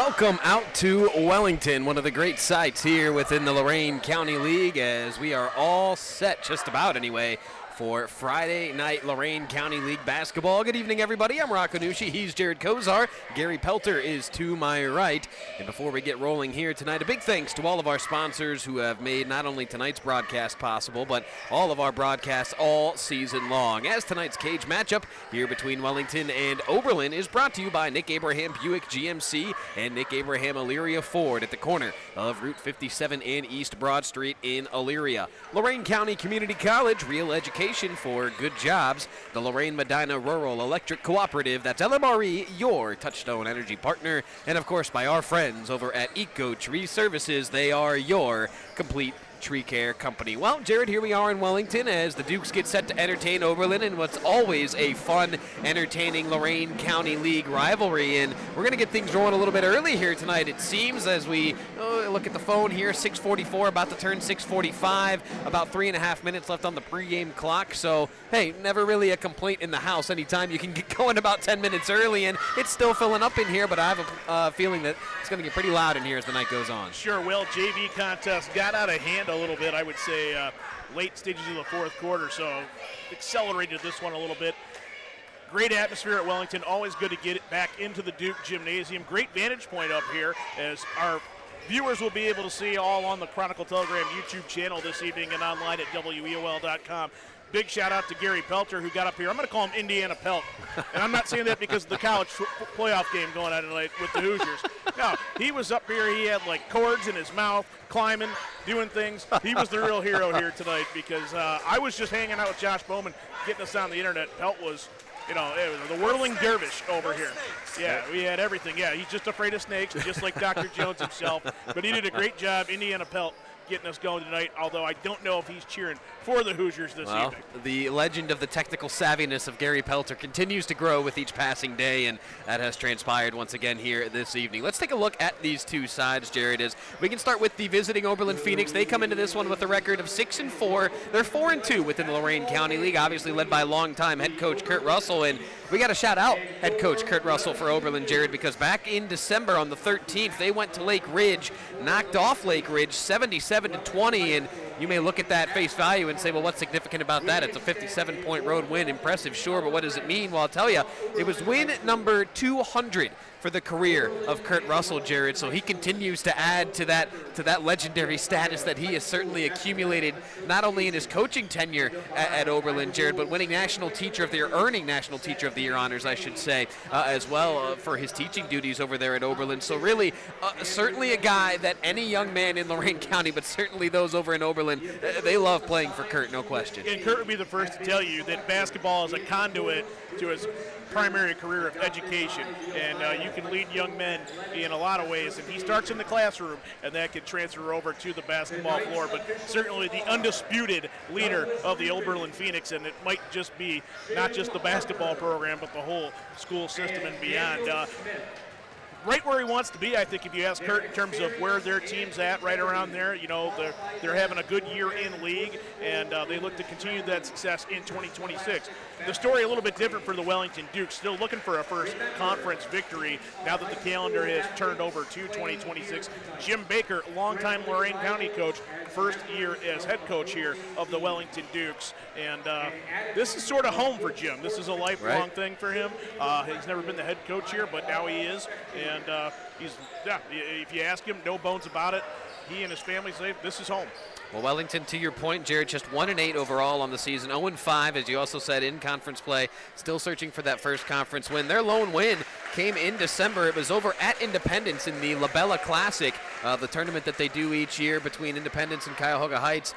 Welcome out to Wellington, one of the great sites here within the Lorain County League, as we are all set, just about anyway, for Friday night Lorain County League basketball. Good evening, everybody. I'm Rocco Nucci. He's Jared Kozar. Gary Pelter is to my right. And before we get rolling here tonight, a big thanks to all of our sponsors who have made not only tonight's broadcast possible, but all of our broadcasts all season long. As tonight's cage matchup here between Wellington and Oberlin is brought to you by Nick Abraham Buick GMC and Nick Abraham Elyria Ford at the corner of Route 57 and East Broad Street in Elyria. Lorain County Community College, real education for good jobs. The Lorain Medina Rural Electric Cooperative, that's LMRE, your Touchstone Energy partner. And of course by our friends over at Eco Tree Services, they are your complete tree care company. Well, Jared, here we are in Wellington as the Dukes get set to entertain Oberlin in what's always a fun, entertaining Lorain County League rivalry. And we're going to get things rolling a little bit early here tonight, it seems, as we look at the phone here. 6:44, about to turn 6:45, about 3.5 minutes left on the pregame clock. So, hey, never really a complaint in the house. Anytime you can get going about 10 minutes early, and it's still filling up in here, but I have a feeling that it's going to get pretty loud in here as the night goes on. Sure will. JV contest got out of hand a little bit, I would say, late stages of the fourth quarter, so accelerated this one a little bit. Great atmosphere at Wellington. Always good to get it back into the Duke Gymnasium. Great vantage point up here, as our viewers will be able to see all on the Chronicle Telegram YouTube channel this evening and online at WEOL.com. Big shout out to Gary Pelter, who got up here. I'm going to call him Indiana Pelt. And I'm not saying that because of the college playoff game going on tonight with the Hoosiers. No, he was up here. He had like cords in his mouth, climbing, doing things. He was the real hero here tonight because I was just hanging out with Josh Bowman, getting us on the internet. Pelt was, it was the whirling dervish over here. Yeah, we had everything. Yeah, he's just afraid of snakes, just like Dr. Jones himself. But he did a great job, Indiana Pelt, getting us going tonight, although I don't know if he's cheering for the Hoosiers this evening. The legend of the technical savviness of Gary Pelter continues to grow with each passing day, and that has transpired once again here this evening. Let's take a look at these two sides, Jared. As we can start with the visiting Oberlin Phoenix. They come into this one with a record of 6-4. They're 4-2 within the Lorain County League, obviously led by longtime head coach Kurt Russell, and we got to shout out head coach Kurt Russell for Oberlin, Jared, because back in December on the 13th, they went to Lake Ridge, knocked off Lake Ridge 77-20, and you may look at that face value and say, well, what's significant about that? It's a 57-point road win. Impressive, sure, but what does it mean? Well, I'll tell you, it was win number 200 for the career of Kurt Russell, Jared, so he continues to add to that legendary status that he has certainly accumulated, not only in his coaching tenure at Oberlin, Jared, but winning National Teacher of the Year, earning National Teacher of the Year honors, I should say, as well for his teaching duties over there at Oberlin. So really, certainly a guy that any young man in Lorain County, but certainly those over in Oberlin, they love playing for Kurt, no question. And Kurt would be the first to tell you that basketball is a conduit to his primary career of education, and you can lead young men in a lot of ways, and he starts in the classroom, and that can transfer over to the basketball floor, but certainly the undisputed leader of the Oberlin Phoenix, and it might just be not just the basketball program, but the whole school system and beyond. Right where he wants to be, I think, if you ask Kurt in terms of where their team's at, right around there. They're having a good year in league, and they look to continue that success in 2026. The story a little bit different for the Wellington Dukes, still looking for a first conference victory now that the calendar has turned over to 2026. Jim Baker, longtime Lorain County coach, first year as head coach here of the Wellington Dukes, and this is sort of home for Jim. This is a lifelong thing for him. He's never been the head coach here, but now he is, and if you ask him, no bones about it, he and his family say this is home. Well, Wellington, to your point, Jared, just 1-8 overall on the season, 0-5, as you also said, in conference play, still searching for that first conference win. Their lone win came in December. It was over at Independence in the La Bella Classic, the tournament that they do each year between Independence and Cuyahoga Heights.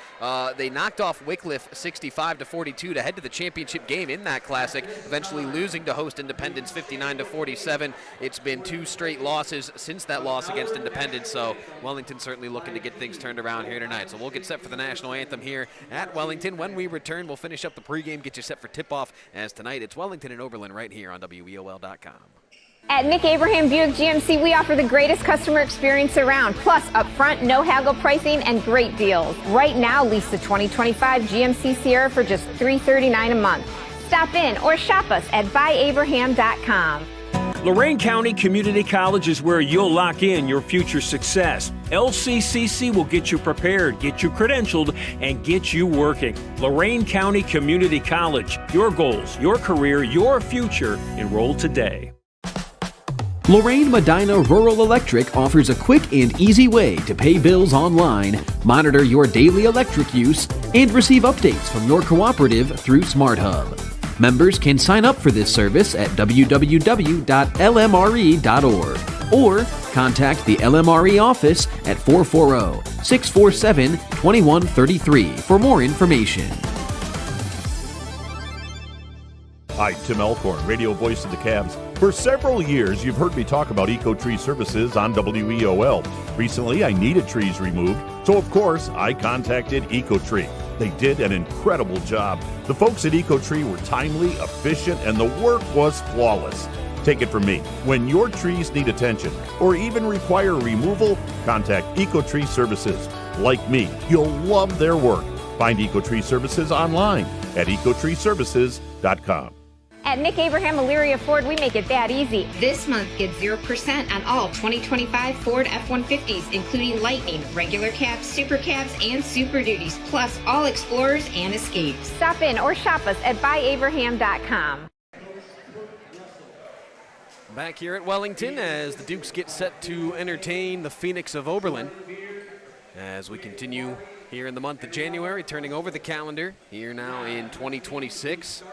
They knocked off Wycliffe 65-42 to head to the championship game in that classic, eventually losing to host Independence 59-47. It's been 2 straight losses since that loss against Independence, so Wellington certainly looking to get things turned around here tonight. So we'll get set for the national anthem here at Wellington. When we return, we'll finish up the pregame, get you set for tip-off, as tonight it's Wellington and Oberlin right here on WEOL.com. At Nick Abraham Buick GMC, we offer the greatest customer experience around, plus upfront, no haggle pricing and great deals. Right now, lease the 2025 GMC Sierra for just $339 a month. Stop in or shop us at buyabraham.com. Lorain County Community College is where you'll lock in your future success. LCCC will get you prepared, get you credentialed, and get you working. Lorain County Community College. Your goals, your career, your future. Enroll today. Lorain Medina Rural Electric offers a quick and easy way to pay bills online, monitor your daily electric use, and receive updates from your cooperative through SmartHub. Members can sign up for this service at www.lmre.org or contact the LMRE office at 440-647-2133 for more information. Hi, Tim Elkhorn, radio voice of the Cavs. For several years, you've heard me talk about EcoTree Services on WEOL. Recently, I needed trees removed, so of course, I contacted EcoTree. They did an incredible job. The folks at EcoTree were timely, efficient, and the work was flawless. Take it from me. When your trees need attention or even require removal, contact EcoTree Services. Like me, you'll love their work. Find EcoTree Services online at ecotreeservices.com. At Nick Abraham Elyria Ford, we make it that easy. This month, get 0% on all 2025 Ford F-150s, including Lightning, regular cabs, super cabs, and Super Duties, plus all Explorers and Escapes. Stop in or shop us at buyabraham.com. Back here at Wellington as the Dukes get set to entertain the Phoenix of Oberlin. As we continue here in the month of January, turning over the calendar here now in 2026.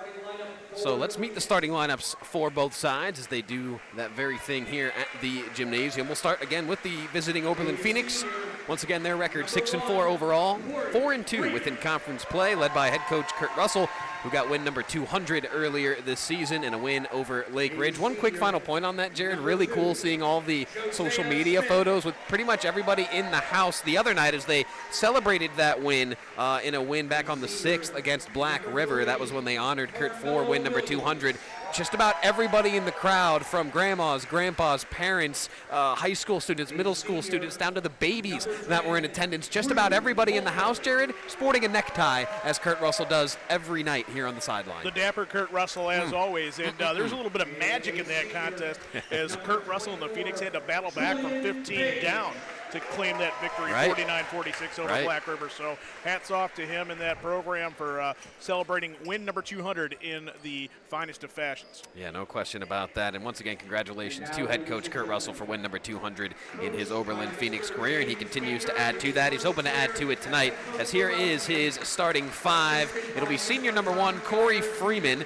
So let's meet the starting lineups for both sides as they do that very thing here at the gymnasium. We'll start again with the visiting Oberlin Phoenix. Once again, their record 6-4 overall, 4-2 within conference play, led by head coach Kurt Russell, who got win number 200 earlier this season and a win over Lake Ridge. One quick final point on that, Jared. Really cool seeing all the social media photos with pretty much everybody in the house the other night as they celebrated that win in a win back on the 6th against Black River. That was when they honored Kurt for win number 200. Just about everybody in the crowd, from grandmas, grandpas, parents, high school students, middle school students, down to the babies that were in attendance. Just about everybody in the house, Jared, sporting a necktie, as Kurt Russell does every night here on the sideline. The dapper Kurt Russell, as always. And there's a little bit of magic in that contest as Kurt Russell and the Phoenix had to battle back from 15 down to claim that victory, 49-46 over Black River. So hats off to him and that program for celebrating win number 200 in the finest of fashions. Yeah, no question about that. And once again, congratulations to head coach Kurt Russell for win number 200 in his Oberlin Phoenix career, and he continues to add to that. He's hoping to add to it tonight, as here is his starting five. It'll be senior number 1, Corey Freeman.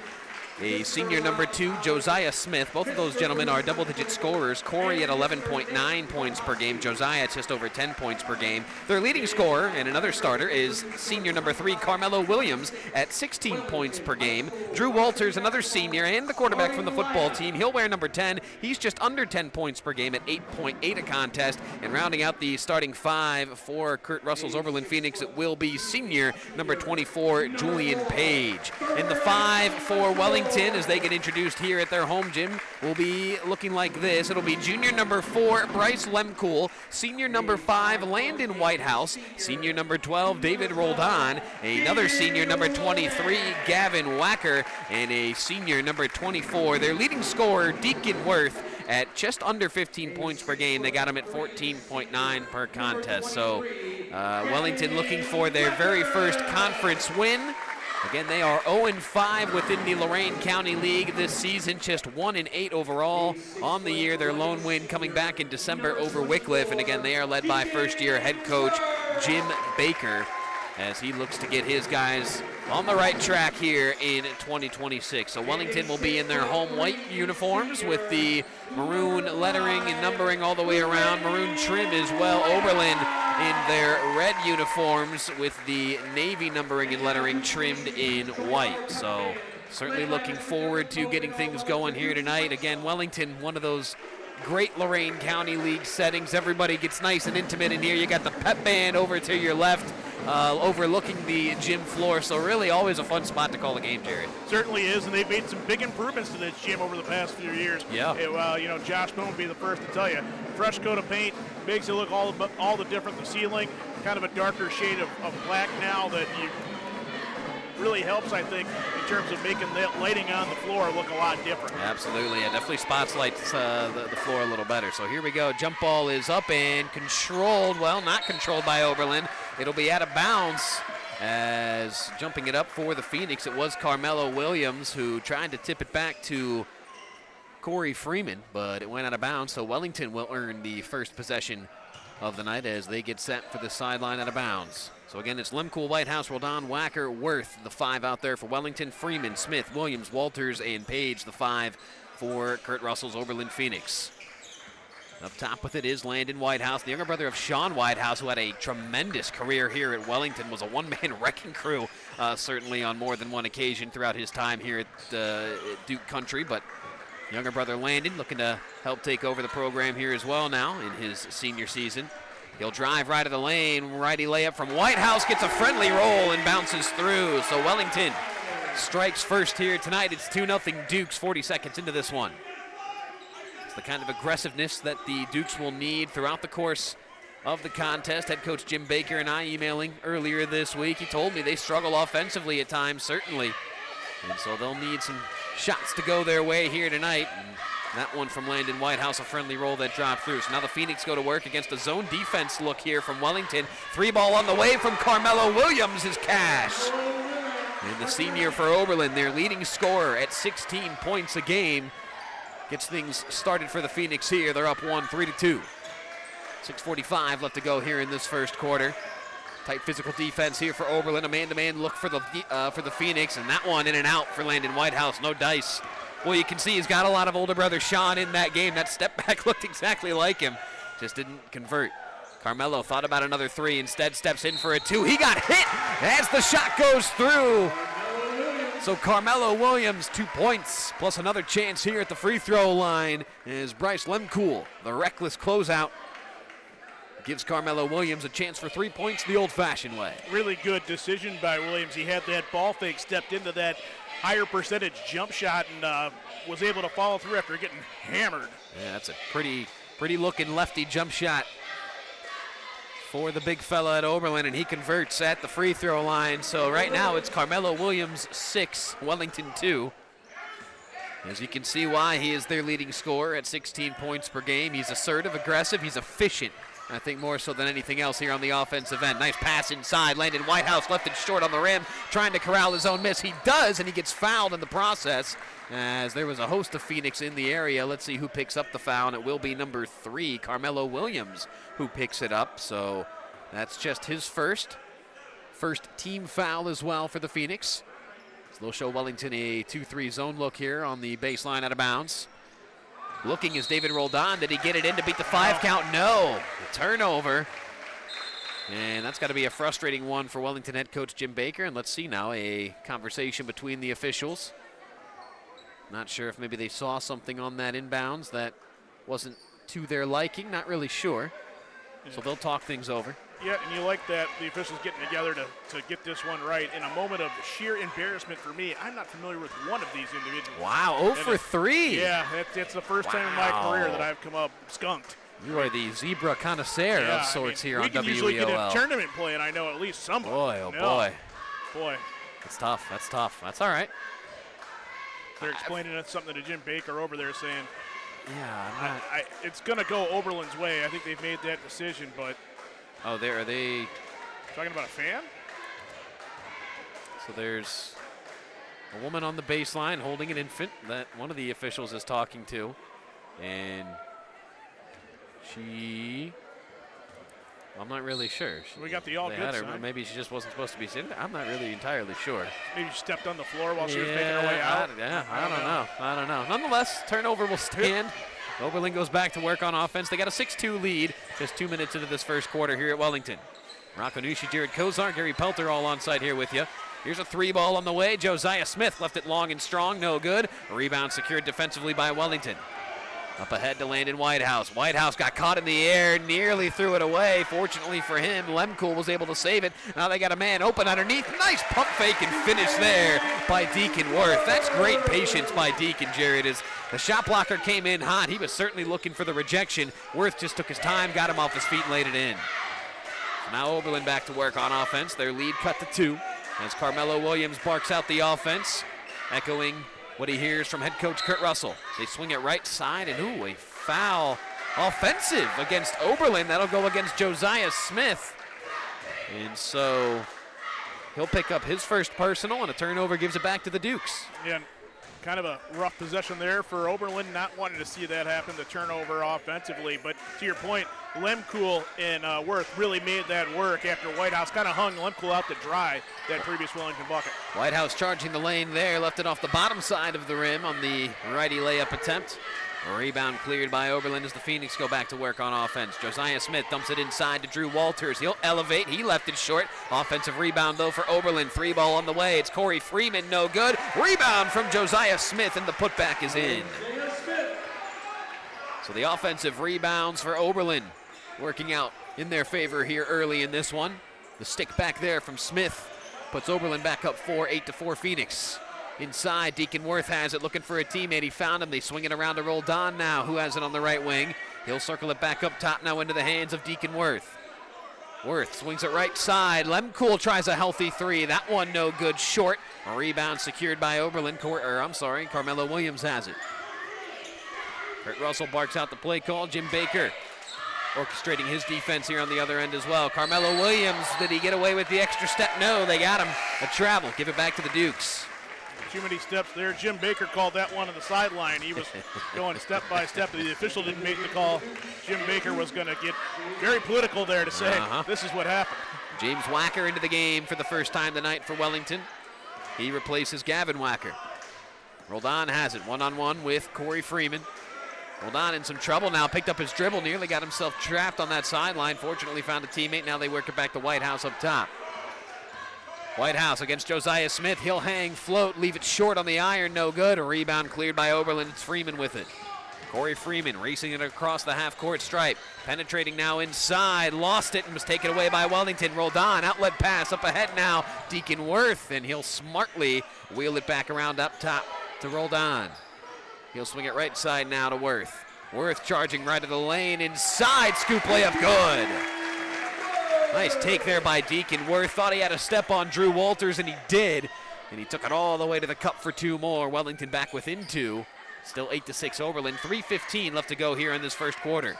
A senior number 2, Josiah Smith. Both of those gentlemen are double-digit scorers. Corey at 11.9 points per game. Josiah at just over 10 points per game. Their leading scorer and another starter is senior number 3, Carmelo Williams, at 16 points per game. Drew Walters, another senior and the quarterback from the football team. He'll wear number 10. He's just under 10 points per game at 8.8 a contest. And rounding out the starting five for Kurt Russell's Oberlin Phoenix, it will be senior number 24, Julian Page. And the 5 for Wellington, as they get introduced here at their home gym, will be looking like this. It'll be junior number 4, Bryce Lemcool, senior number 5, Landon Whitehouse, senior number 12, David Roldan, another senior number 23, Gavin Wacker, and a senior number 24, their leading scorer, Deacon Worth, at just under 15 points per game. They got him at 14.9 per contest. So Wellington looking for their very first conference win. Again, they are 0-5 within the Lorain County League this season, just 1-8 overall on the year. Their lone win coming back in December over Wycliffe, and again, they are led by first-year head coach Jim Baker as he looks to get his guys on the right track here in 2026. So Wellington will be in their home white uniforms with the maroon lettering and numbering all the way around, maroon trim as well. Oberlin in their red uniforms with the navy numbering and lettering trimmed in white. So certainly looking forward to getting things going here tonight. Again, Wellington, one of those great Lorain County League settings. Everybody gets nice and intimate in here. You got the pep band over to your left, overlooking the gym floor. So really always a fun spot to call a game, Jared. Certainly is, and they've made some big improvements to this gym over the past few years. Yeah. Josh Boone will be the first to tell you. Fresh coat of paint makes it look all the different. The ceiling, kind of a darker shade of black now that you really helps, I think, in terms of making that lighting on the floor look a lot different. Absolutely, it definitely spotlights the floor a little better. So here we go. Jump ball is up and controlled. Well, not controlled by Oberlin. It'll be out of bounds. As jumping it up for the Phoenix, it was Carmelo Williams who tried to tip it back to Corey Freeman, but it went out of bounds. So Wellington will earn the first possession of the night as they get set for the sideline out of bounds. So again, it's Lemcool, Whitehouse, Roldan, Wacker, Worth, the 5 out there for Wellington, Freeman, Smith, Williams, Walters, and Page, the 5 for Kurt Russell's Oberlin Phoenix. Up top with it is Landon Whitehouse, the younger brother of Sean Whitehouse, who had a tremendous career here at Wellington, was a one-man wrecking crew, certainly on more than one occasion throughout his time here at Duke Country. But younger brother Landon looking to help take over the program here as well now in his senior season. He'll drive right of the lane, righty layup from Whitehouse, gets a friendly roll and bounces through. So Wellington strikes first here tonight. It's 2-0 Dukes, 40 seconds into this one. The kind of aggressiveness that the Dukes will need throughout the course of the contest. Head coach Jim Baker and I emailing earlier this week. He told me they struggle offensively at times, certainly. And so they'll need some shots to go their way here tonight. And that one from Landon Whitehouse, a friendly roll that dropped through. So now the Phoenix go to work against a zone defense look here from Wellington. 3-ball on the way from Carmelo Williams is cash. And the senior for Oberlin, their leading scorer at 16 points a game, gets things started for the Phoenix here. They're up 1, 3-2. 6:45 left to go here in this first quarter. Tight physical defense here for Oberlin. A man-to-man look for the Phoenix, and that one in and out for Landon Whitehouse. No dice. Well, you can see he's got a lot of older brother Sean in that game. That step back looked exactly like him. Just didn't convert. Carmelo thought about another 3. Instead steps in for a 2. He got hit as the shot goes through. So Carmelo Williams, 2 points, plus another chance here at the free throw line as Bryce Lemcool, the reckless closeout, gives Carmelo Williams a chance for 3 points the old-fashioned way. Really good decision by Williams. He had that ball fake, stepped into that higher percentage jump shot, and was able to follow through after getting hammered. Yeah, that's a pretty looking lefty jump shot for the big fella at Oberlin, and he converts at the free throw line. So right now it's Carmelo Williams 6, Wellington 2. As you can see why he is their leading scorer at 16 points per game. He's assertive, aggressive, he's efficient. I think more so than anything else here on the offensive end. Nice pass inside. Landon Whitehouse left it short on the rim, trying to corral his own miss. He does, and he gets fouled in the process as there was a host of Phoenix in the area. Let's see who picks up the foul, and it will be number 3, Carmelo Williams, who picks it up. So that's just his first team foul as well for the Phoenix. So they'll show Wellington a 2-3 zone look here on the baseline out of bounds. Looking is David Roldan. Did he get it in to beat the 5 count? No. The turnover. And that's got to be a frustrating one for Wellington head coach Jim Baker. And let's see now a conversation between the officials. Not sure if maybe they saw something on that inbounds that wasn't to their liking. Not really sure. So they'll talk things over. Yeah, and you like that the officials getting together to get this one right. In a moment of sheer embarrassment for me, I'm not familiar with one of these individuals. Wow, 0 for 3. Yeah, it's the first time in my career that I've come up skunked. You are the zebra connoisseur of sorts here on WEOL. We can usually get a tournament play, and I know at least someone. Boy, oh boy. Boy. That's tough. That's tough. That's all right. They're explaining something to Jim Baker over there saying, yeah, it's going to go Oberlin's way. I think they've made that decision, but. Oh, are they talking about a fan? So there's a woman on the baseline holding an infant that one of the officials is talking to. And I'm not really sure. We got the all good sign. Maybe she just wasn't supposed to be sitting there. I'm not really entirely sure. Maybe she stepped on the floor while she was making her way out. I don't know. Nonetheless, turnover will stand. Oberlin goes back to work on offense. They got a 6-2 lead just 2 minutes into this first quarter here at Wellington. Rocco Nucci, Jared Kozar, Gary Pelter all on site here with you. Here's a 3-ball on the way. Josiah Smith left it long and strong, no good. A rebound secured defensively by Wellington. Up ahead to Landon Whitehouse. Whitehouse got caught in the air, nearly threw it away. Fortunately for him, Lemcool was able to save it. Now they got a man open underneath. Nice pump fake and finish there by Deacon Worth. That's great patience by Deacon, Jared. As the shot blocker came in hot, he was certainly looking for the rejection. Worth just took his time, got him off his feet, and laid it in. So now Oberlin back to work on offense. Their lead cut to 2. as Carmelo Williams barks out the offense, echoing what he hears from head coach Kurt Russell. They swing it right side, and ooh, a foul offensive against Oberlin. That'll go against Josiah Smith. And so he'll pick up his first personal, and a turnover gives it back to the Dukes. Yeah, kind of a rough possession there for Oberlin, not wanting to see that happen, the turnover offensively. But to your point, Lemkool and Worth really made that work after Whitehouse kind of hung Lemkool out to dry that previous Wellington bucket. Whitehouse charging the lane there, left it off the bottom side of the rim on the righty layup attempt. A rebound cleared by Oberlin as the Phoenix go back to work on offense. Josiah Smith dumps it inside to Drew Walters. He'll elevate. He left it short. Offensive rebound, though, for Oberlin. 3-ball on the way. It's Corey Freeman. No good. Rebound from Josiah Smith, and the putback is in. So the offensive rebounds for Oberlin working out in their favor here early in this one. The stick back there from Smith puts Oberlin back up 4, 8-4 Phoenix. Inside, Deacon Worth has it, looking for a teammate. He found him. They swing it around to Roldan now, who has it on the right wing. He'll circle it back up top now into the hands of Deacon Worth. Worth swings it right side. Lemkool tries a healthy three. That one no good, short. A rebound secured by Oberlin. Carmelo Williams has it. Kurt Russell barks out the play call. Jim Baker orchestrating his defense here on the other end as well. Carmelo Williams, did he get away with the extra step? No, they got him. A travel. Give it back to the Dukes. Too many steps there. Jim Baker called that one on the sideline. He was going step by step. The official didn't make the call. Jim Baker was going to get very political there to say, this is what happened. James Wacker into the game for the first time tonight for Wellington. He replaces Gavin Wacker. Roldan has it one-on-one with Corey Freeman. Roldan in some trouble now, picked up his dribble, nearly got himself trapped on that sideline. Fortunately found a teammate. Now they work it back to Whitehouse up top. Whitehouse against Josiah Smith. He'll hang, float, leave it short on the iron. No good. A rebound cleared by Oberlin. It's Freeman with it. Corey Freeman racing it across the half-court stripe. Penetrating now inside. Lost it and was taken away by Wellington. Roldan, outlet pass up ahead now. Deacon Worth, and he'll smartly wheel it back around up top to Roldan. He'll swing it right side now to Worth. Worth charging right of the lane. Inside, scoop layup, good. Nice take there by Deacon Worth. Thought he had a step on Drew Walters, and he did. And he took it all the way to the cup for two more. Wellington back within two. Still 8-6 Oberlin. 3:15 left to go here in this first quarter.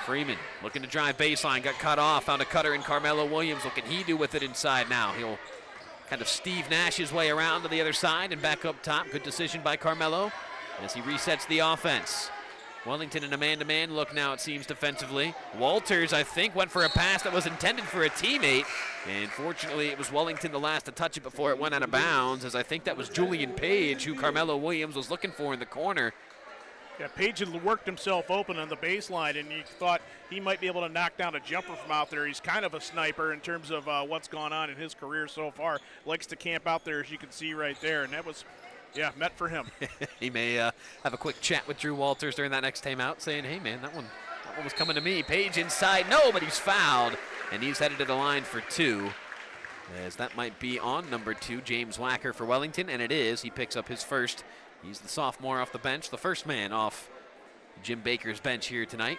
Freeman looking to drive baseline. Got cut off. Found a cutter in Carmelo Williams. What can he do with it inside now? He'll kind of Steve Nash his way around to the other side and back up top. Good decision by Carmelo as he resets the offense. Wellington in a man-to-man look now, it seems, defensively. Walters, I think, went for a pass that was intended for a teammate. And fortunately, it was Wellington the last to touch it before it went out of bounds, as I think that was Julian Page, who Carmelo Williams was looking for in the corner. Yeah, Page had worked himself open on the baseline, and you thought he might be able to knock down a jumper from out there. He's kind of a sniper in terms of what's gone on in his career so far. Likes to camp out there, as you can see right there, and that was... yeah, met for him. He may have a quick chat with Drew Walters during that next time out, saying, hey, man, that one was coming to me. Page inside. No, but he's fouled, and he's headed to the line for two, as that might be on number 2, James Wacker for Wellington, and it is. He picks up his first. He's the sophomore off the bench, the first man off Jim Baker's bench here tonight.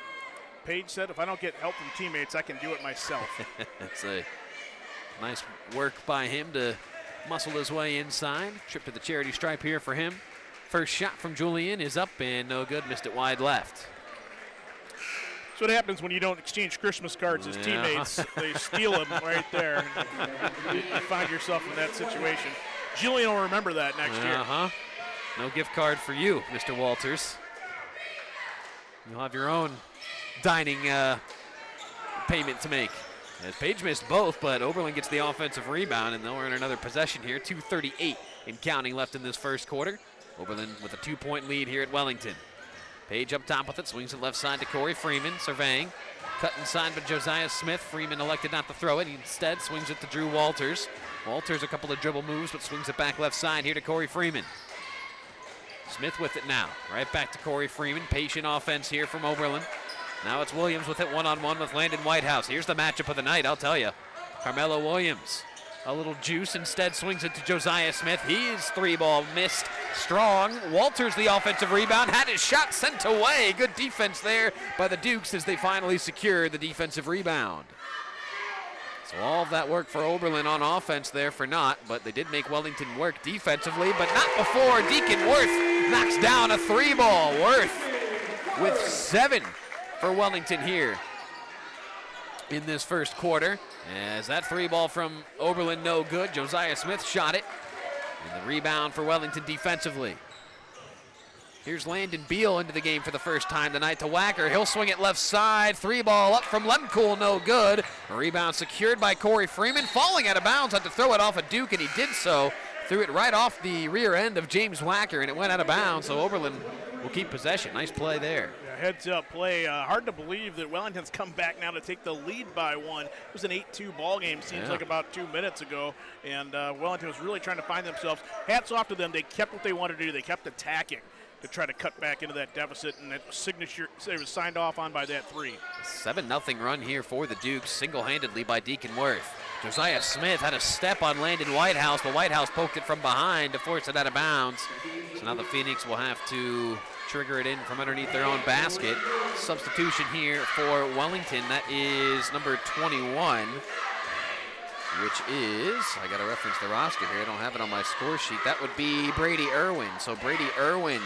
Page said, if I don't get help from teammates, I can do it myself. That's a nice work by him to muscle his way inside. Trip to the charity stripe here for him. First shot from Julian is up and no good. Missed it wide left. That's what happens when you don't exchange Christmas cards as teammates. They steal them right there. You find yourself in that situation. Julian will remember that next year. No gift card for you, Mr. Walters. You'll have your own dining payment to make. As Page missed both, but Oberlin gets the offensive rebound, and they'll earn another possession here. 2:38 in counting left in this first quarter. Oberlin with a 2-point lead here at Wellington. Page up top with it, swings it left side to Corey Freeman, surveying. Cut inside by Josiah Smith. Freeman elected not to throw it. He instead swings it to Drew Walters. Walters a couple of dribble moves, but swings it back left side here to Corey Freeman. Smith with it now. Right back to Corey Freeman. Patient offense here from Oberlin. Now it's Williams with it one-on-one with Landon Whitehouse. Here's the matchup of the night, I'll tell you. Carmelo Williams, a little juice, instead swings it to Josiah Smith. His 3-ball missed strong. Walters the offensive rebound, had his shot sent away. Good defense there by the Dukes as they finally secure the defensive rebound. So all of that work for Oberlin on offense there for naught, but they did make Wellington work defensively, but not before Deacon Worth knocks down a 3-ball. Worth with 7 for Wellington here in this first quarter. As that 3-ball from Oberlin no good, Josiah Smith shot it. And the rebound for Wellington defensively. Here's Landon Beal into the game for the first time tonight to Wacker. He'll swing it left side. 3-ball up from Lemcool, no good. A rebound secured by Corey Freeman. Falling out of bounds, had to throw it off of Duke, and he did so. Threw it right off the rear end of James Wacker, and it went out of bounds, so Oberlin will keep possession. Nice play there. Yeah, heads up play. Hard to believe that Wellington's come back now to take the lead by 1. It was an 8-2 ball game, seems like about 2 minutes ago, and Wellington was really trying to find themselves. Hats off to them. They kept what they wanted to do. They kept attacking to try to cut back into that deficit, and that signature, it was signed off on by that 3. 7-0 run here for the Dukes, single-handedly by Deacon Worth. Josiah Smith had a step on Landon Whitehouse, but Whitehouse poked it from behind to force it out of bounds. So now the Phoenix will have to trigger it in from underneath their own basket. Substitution here for Wellington. That is number 21, which is, I got to reference the roster here. I don't have it on my score sheet. That would be Brady Irwin. So Brady Irwin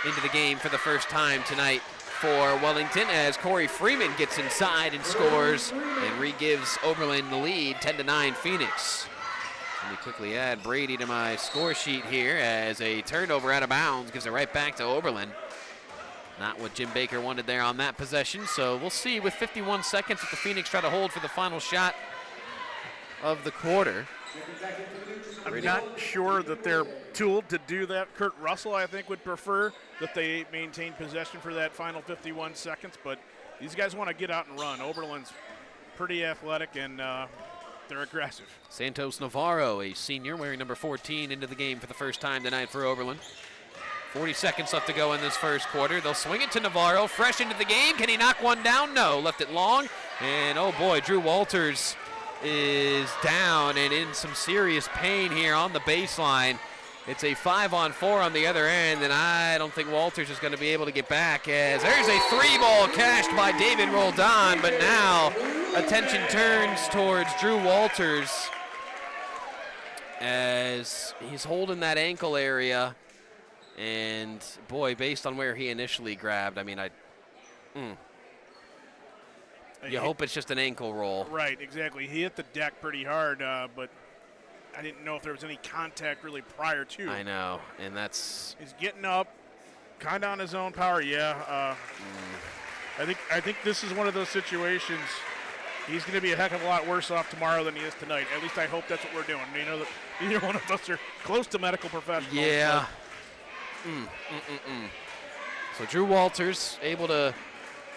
into the game for the first time tonight for Wellington as Corey Freeman gets inside and scores and re-gives Oberlin the lead, 10-9 Phoenix. Let me quickly add Brady to my score sheet here as a turnover out of bounds gives it right back to Oberlin. Not what Jim Baker wanted there on that possession, so we'll see with 51 seconds if the Phoenix try to hold for the final shot of the quarter. I'm not sure that they're tooled to do that. Kurt Russell, I think, would prefer that they maintain possession for that final 51 seconds, but these guys want to get out and run. Oberlin's pretty athletic, and they're aggressive. Santos Navarro, a senior, wearing number 14, into the game for the first time tonight for Oberlin. 40 seconds left to go in this first quarter. They'll swing it to Navarro, fresh into the game. Can he knock one down? No, left it long, and oh boy, Drew Walters is down and in some serious pain here on the baseline. It's a 5-on-4 on the other end, and I don't think Walters is going to be able to get back as there's a 3-ball cashed by David Roldan, but now attention turns towards Drew Walters as he's holding that ankle area, and boy, based on where he initially grabbed, I mean, you hope it's just an ankle roll. Right, exactly. He hit the deck pretty hard, but I didn't know if there was any contact really prior to. I know, and that's... He's getting up, kind of on his own power, I think this is one of those situations. He's going to be a heck of a lot worse off tomorrow than he is tonight. At least I hope that's what we're doing. You know, that neither one of us are close to medical professionals. Yeah. So Drew Walters able to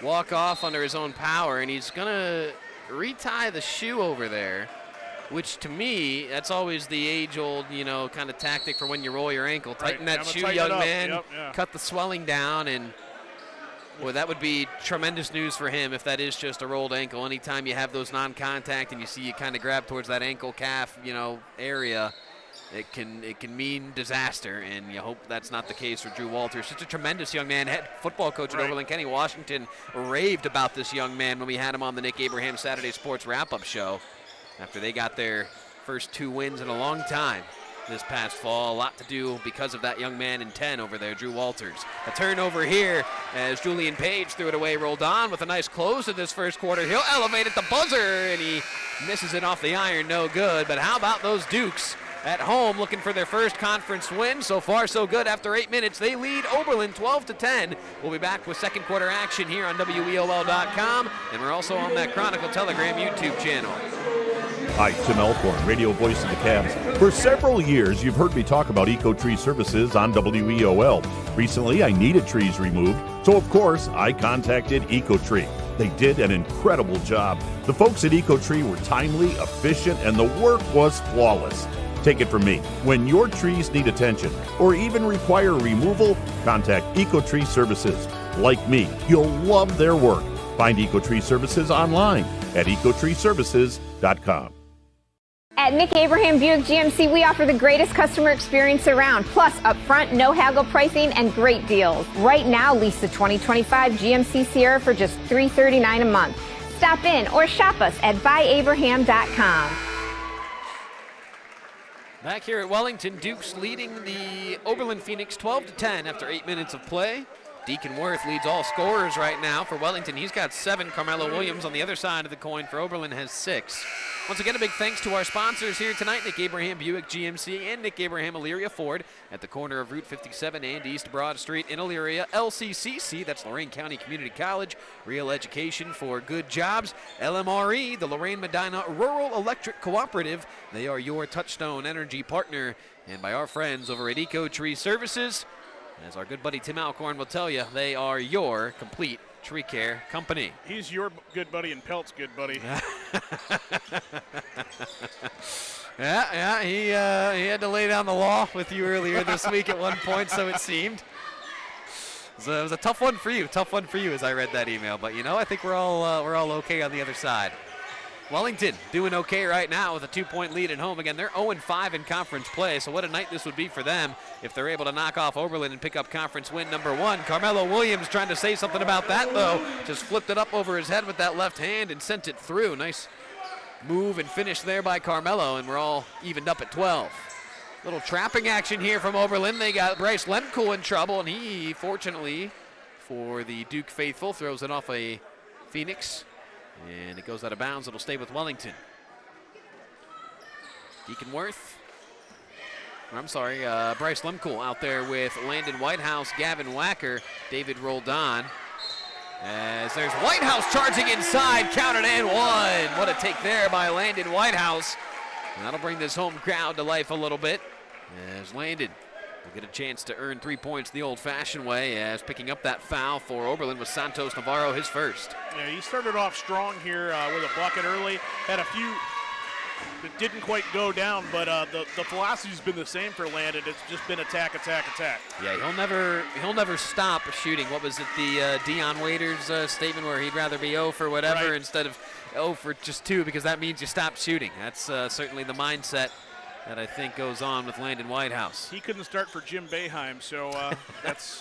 walk off under his own power, and he's going to retie the shoe over there, which to me, that's always the age-old, kind of tactic for when you roll your ankle. Tighten that shoe, young man, cut the swelling down, and boy, that would be tremendous news for him if that is just a rolled ankle. Anytime you have those non-contact and you see you kind of grab towards that ankle calf, area, it can mean disaster, and you hope that's not the case for Drew Walters. Such a tremendous young man. Head football coach at Oberlin, Kenny Washington, raved about this young man when we had him on the Nick Abraham Saturday Sports Wrap-Up show after they got their first 2 wins in a long time this past fall. A lot to do because of that young man in 10 over there, Drew Walters. A turnover here as Julian Page threw it away, rolled on with a nice close in this first quarter. He'll elevate at the buzzer, and he misses it off the iron, no good. But how about those Dukes at home looking for their first conference win? So far, so good. After 8 minutes, they lead Oberlin 12-10. We'll be back with second quarter action here on WEOL.com, and we're also on that Chronicle Telegram YouTube channel. Hi, Tim Elkhorn, radio voice of the Cavs. For several years, you've heard me talk about EcoTree services on WEOL. Recently, I needed trees removed, so of course, I contacted EcoTree. They did an incredible job. The folks at EcoTree were timely, efficient, and the work was flawless. Take it from me, when your trees need attention or even require removal, contact EcoTree Services. Like me, you'll love their work. Find EcoTree Services online at ecotreeservices.com. At Nick Abraham Buick GMC, we offer the greatest customer experience around, plus upfront, no haggle pricing and great deals. Right now, lease the 2025 GMC Sierra for just $339 a month. Stop in or shop us at buyabraham.com. Back here at Wellington, Dukes leading the Oberlin Phoenix 12-10 after 8 minutes of play. Deacon Worth leads all scorers right now for Wellington. He's got 7. Carmelo Williams on the other side of the coin for Oberlin has 6. Once again, a big thanks to our sponsors here tonight, Nick Abraham Buick GMC and Nick Abraham Elyria Ford at the corner of Route 57 and East Broad Street in Elyria. LCCC, that's Lorain County Community College, real education for good jobs. LMRE, the Lorain Medina Rural Electric Cooperative, they are your touchstone energy partner. And by our friends over at Eco Tree Services, as our good buddy Tim Alcorn will tell you, they are your complete tree care company. He's your good buddy and Pelt's good buddy. Yeah, he had to lay down the law with you earlier this week at one point, so it seemed. So it was a tough one for you as I read that email. But, you know, I think we're all okay on the other side. Wellington doing okay right now with a 2-point lead at home. Again, they're 0-5 in conference play, so what a night this would be for them if they're able to knock off Oberlin and pick up conference win number 1. Carmelo Williams trying to say something about that, though. Just flipped it up over his head with that left hand and sent it through. Nice move and finish there by Carmelo, and we're all evened up at 12. Little trapping action here from Oberlin. They got Bryce Lemke in trouble, and he, fortunately for the Duke faithful, throws it off a Phoenix. And it goes out of bounds. It'll stay with Wellington. Deacon Worth. Bryce Lemke out there with Landon Whitehouse, Gavin Wacker, David Roldan. As there's Whitehouse charging inside, counted and one. What a take there by Landon Whitehouse. And that'll bring this home crowd to life a little bit. As Landon will get a chance to earn 3 points the old-fashioned way, as picking up that foul for Oberlin was Santos Navarro, his first. Yeah, he started off strong here with a bucket early. Had a few that didn't quite go down, but the philosophy's been the same for Landon. It's just been attack. Yeah, he'll never stop shooting. What was it, the Dion Waiters statement where he'd rather be 0 for whatever instead of 0 for just 2 because that means you stop shooting. That's certainly the mindset that I think goes on with Landon Whitehouse. He couldn't start for Jim Boeheim, so that's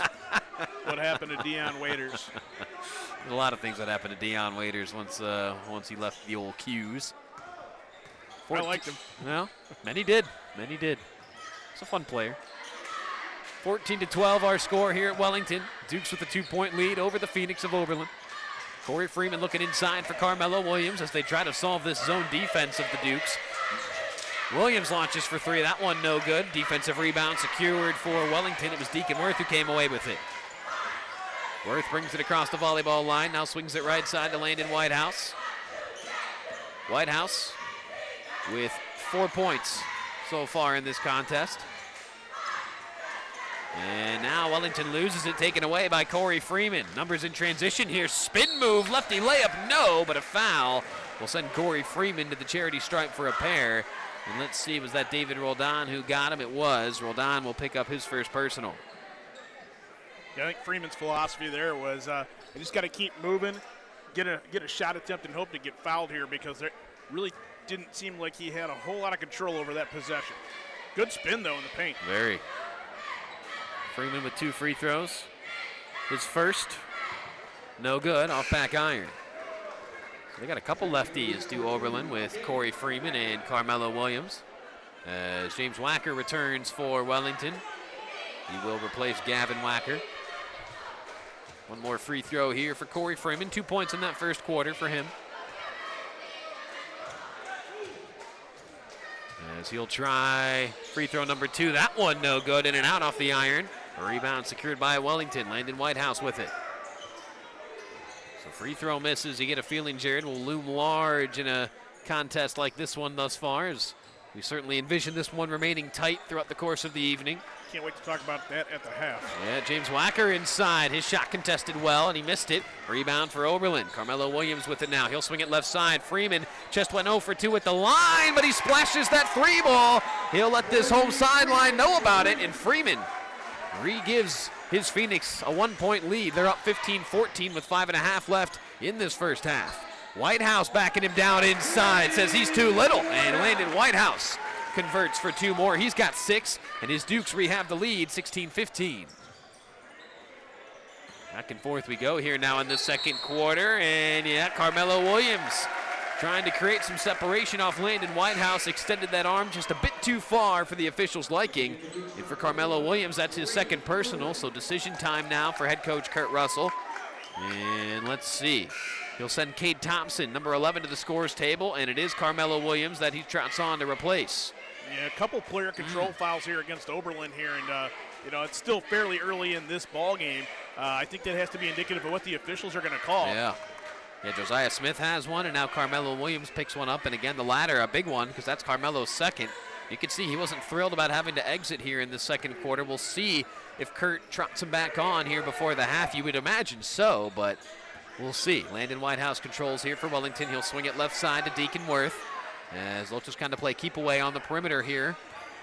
what happened to Dion Waiters. There's a lot of things that happened to Dion Waiters once he left the old Q's. I liked him. Well, many did. It's a fun player. 14-12 our score here at Wellington. Dukes with a 2-point lead over the Phoenix of Oberlin. Corey Freeman looking inside for Carmelo Williams as they try to solve this zone defense of the Dukes. Williams launches for 3. That one no good. Defensive rebound secured for Wellington. It was Deacon Worth who came away with it. Worth brings it across the volleyball line. Now swings it right side to Landon Whitehouse. Whitehouse with 4 points so far in this contest. And now Wellington loses it, taken away by Corey Freeman. Numbers in transition here. Spin move, lefty layup, no, but a foul will send Corey Freeman to the charity stripe for a pair. And let's see, was that David Roldan who got him? It was. Roldan will pick up his first personal. Yeah, I think Freeman's philosophy there was I just got to keep moving, get a shot attempt and hope to get fouled here because it really didn't seem like he had a whole lot of control over that possession. Good spin, though, in the paint. Very. Freeman with 2 free throws. His first, no good, off back iron. So they got a couple lefties to Oberlin with Corey Freeman and Carmelo Williams. As James Wacker returns for Wellington. He will replace Gavin Wacker. One more free throw here for Corey Freeman. 2 points in that first quarter for him. As he'll try free throw number 2. That one no good, in and out off the iron. A rebound secured by Wellington. Landon Whitehouse with it. So free throw misses. You get a feeling Jared will loom large in a contest like this one thus far, as we certainly envision this one remaining tight throughout the course of the evening. Can't wait to talk about that at the half. Yeah, James Wacker inside. His shot contested well, and he missed it. Rebound for Oberlin. Carmelo Williams with it now. He'll swing it left side. Freeman just went 0 for 2 at the line, but he splashes that 3 ball. He'll let this home sideline know about it, and Freeman re-gives his Phoenix a 1-point lead. They're up 15-14 with 5.5 left in this first half. Whitehouse backing him down inside, says he's too little, and Landon Whitehouse converts for 2 more. He's got 6, and his Dukes rehab the lead, 16-15. Back and forth we go here now in the second quarter, and yeah, Carmelo Williams trying to create some separation off Landon Whitehouse, extended that arm just a bit too far for the officials' liking. And for Carmelo Williams, that's his second personal, so decision time now for head coach Kurt Russell. And let's see. He'll send Cade Thompson, number 11, to the scores table, and it is Carmelo Williams that he trots on to replace. Yeah, a couple player control fouls here against Oberlin here, and it's still fairly early in this ball game. I think that has to be indicative of what the officials are going to call. Yeah, Josiah Smith has one, and now Carmelo Williams picks one up, and again, the latter, a big one, because that's Carmelo's second. You can see he wasn't thrilled about having to exit here in the second quarter. We'll see if Kurt trots him back on here before the half. You would imagine so, but we'll see. Landon Whitehouse controls here for Wellington. He'll swing it left side to Deacon Worth, as they'll just kind of play keep away on the perimeter here,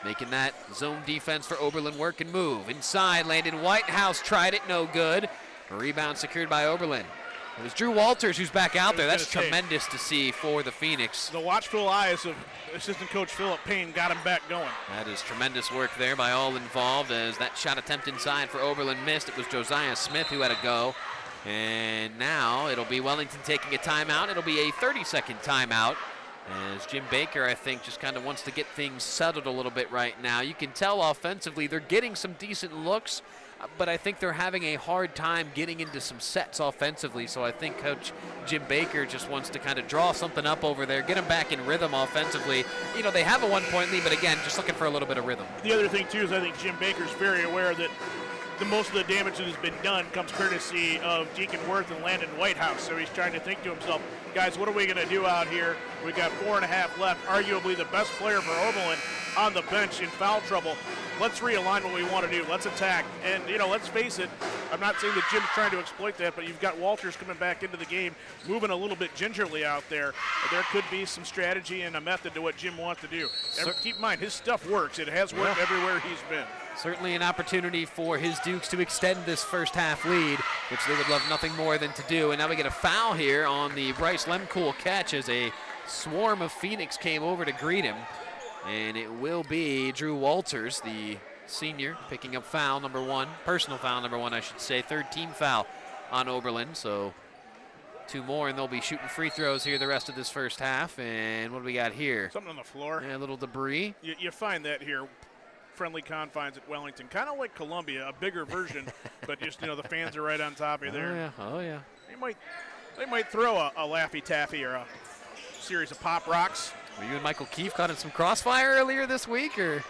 making that zone defense for Oberlin work and move. Inside, Landon Whitehouse tried it, no good. A rebound secured by Oberlin. It was Drew Walters who's back out there. That's tremendous to see for the Phoenix. The watchful eyes of assistant coach Philip Payne got him back going. That is tremendous work there by all involved, as that shot attempt inside for Oberlin missed. It was Josiah Smith who had a go. And now it'll be Wellington taking a timeout. It'll be a 30-second timeout, as Jim Baker, I think, just kind of wants to get things settled a little bit right now. You can tell offensively they're getting some decent looks, but I think they're having a hard time getting into some sets offensively. So I think Coach Jim Baker just wants to kind of draw something up over there, get them back in rhythm offensively. You know, they have a one-point lead, but again, just looking for a little bit of rhythm. The other thing, too, is I think Jim Baker's very aware that most of the damage that has been done comes courtesy of Deacon Worth and Landon Whitehouse. So he's trying to think to himself, guys, what are we going to do out here? We've got 4.5 left. Arguably the best player for Oberlin on the bench in foul trouble. Let's realign what we want to do. Let's attack. And, let's face it, I'm not saying that Jim's trying to exploit that, but you've got Walters coming back into the game, moving a little bit gingerly out there. There could be some strategy and a method to what Jim wants to do. Keep in mind, his stuff works. It has worked everywhere he's been. Certainly an opportunity for his Dukes to extend this first half lead, which they would love nothing more than to do. And now we get a foul here on the Bryce Lemcool catch, as a swarm of Phoenix came over to greet him. And it will be Drew Walters, the senior, picking up foul number 1, personal foul number 1, I should say, third team foul on Oberlin. So 2 more, and they'll be shooting free throws here the rest of this first half. And what do we got here? Something on the floor. Yeah, a little debris. You find that here. Friendly confines at Wellington, kind of like Columbia, a bigger version, but just, the fans are right on top of you there. Oh yeah. They might throw a Laffy Taffy or a series of pop rocks. Were you and Michael Keefe caught in some crossfire earlier this week, or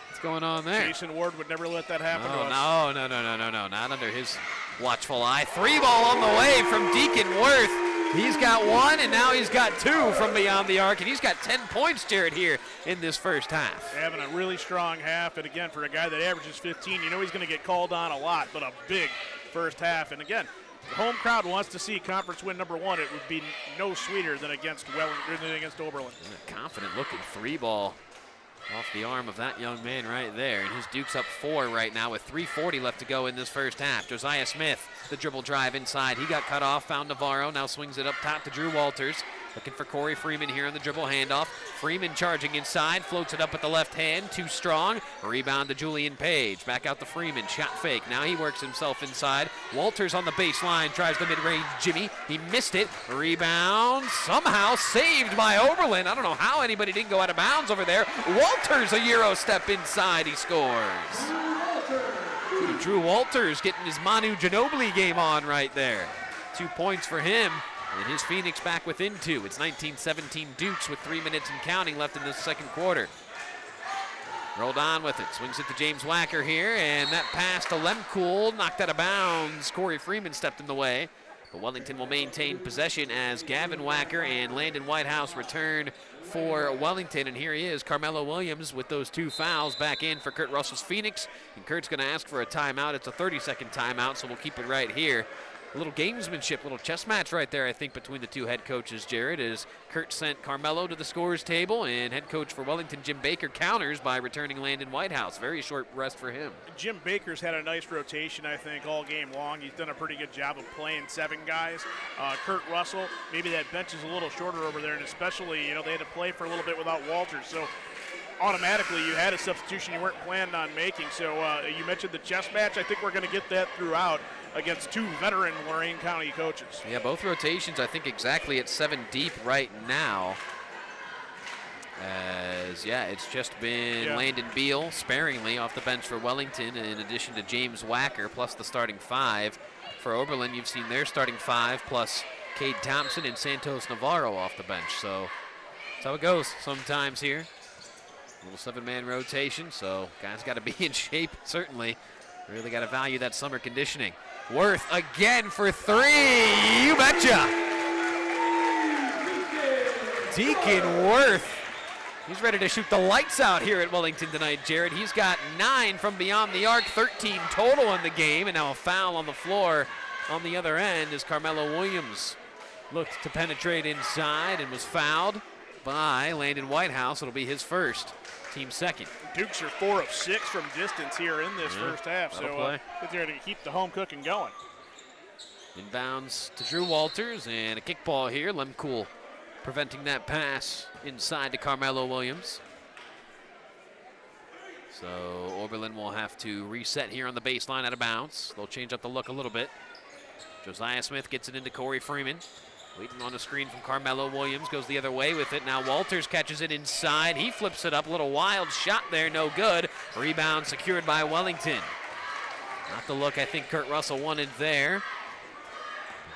what's going on there? Jason Ward would never let that happen to us. No, not under his watchful eye. 3 ball on the way from Deacon Worth. He's got 1, and now he's got 2 from beyond the arc, and he's got 10 points, Jared, here in this first half. Having a really strong half, and again, for a guy that averages 15, he's going to get called on a lot, but a big first half. And again, the home crowd wants to see conference win number 1. It would be no sweeter than against Wellington, than against Oberlin. And a confident-looking 3 ball off the arm of that young man right there. And his Duke's up 4 right now with 3:40 left to go in this first half. Josiah Smith, the dribble drive inside. He got cut off, found Navarro, now swings it up top to Drew Walters. Looking for Corey Freeman here on the dribble handoff. Freeman charging inside, floats it up with the left hand, too strong. Rebound to Julian Page. Back out to Freeman, shot fake. Now he works himself inside. Walters on the baseline, tries the mid-range Jimmy. He missed it. Rebound somehow saved by Oberlin. I don't know how anybody didn't go out of bounds over there. Walters a Euro step inside, he scores. Drew Walters getting his Manu Ginobili game on right there. 2 points for him. And his Phoenix back within 2. It's 19-17 Dukes with 3 minutes and counting left in the second quarter. Rolled on with it. Swings it to James Wacker here. And that pass to Lemcool knocked out of bounds. Corey Freeman stepped in the way. But Wellington will maintain possession as Gavin Wacker and Landon Whitehouse return for Wellington. And here he is, Carmelo Williams, with those 2 fouls back in for Kurt Russell's Phoenix. And Kurt's going to ask for a timeout. It's a 30-second timeout, so we'll keep it right here. A little gamesmanship, little chess match right there, I think, between the 2 head coaches, Jared, as Kurt sent Carmelo to the scorers table, and head coach for Wellington, Jim Baker, counters by returning Landon Whitehouse. Very short rest for him. Jim Baker's had a nice rotation, I think, all game long. He's done a pretty good job of playing 7 guys. Kurt Russell, maybe that bench is a little shorter over there, and especially, they had to play for a little bit without Walters. So automatically you had a substitution you weren't planning on making. So you mentioned the chess match. I think we're going to get that throughout against two veteran Lorain County coaches. Yeah, both rotations I think exactly at 7 deep right now. It's just been Landon Beal sparingly off the bench for Wellington, in addition to James Wacker, plus the starting 5. For Oberlin, you've seen their starting 5, plus Cade Thompson and Santos Navarro off the bench. So that's how it goes sometimes here. A little 7-man rotation, so guys got to be in shape, certainly. Really got to value that summer conditioning. Worth again for 3, you betcha! Deacon Worth. He's ready to shoot the lights out here at Wellington tonight, Jared. He's got 9 from beyond the arc, 13 total in the game, and now a foul on the floor on the other end as Carmelo Williams looked to penetrate inside and was fouled by Landon Whitehouse. It'll be his first, team second. Dukes are 4 of 6 from distance here in this first half, so they're to keep the home cooking going. Inbounds to Drew Walters, and a kickball here. Lemcool preventing that pass inside to Carmelo Williams. So Oberlin will have to reset here on the baseline out of bounds. They'll change up the look a little bit. Josiah Smith gets it into Corey Freeman. Waiting on a screen from Carmelo Williams, goes the other way with it. Now Walters catches it inside. He flips it up, a little wild shot there, no good. Rebound secured by Wellington. Not the look I think Kurt Russell wanted there.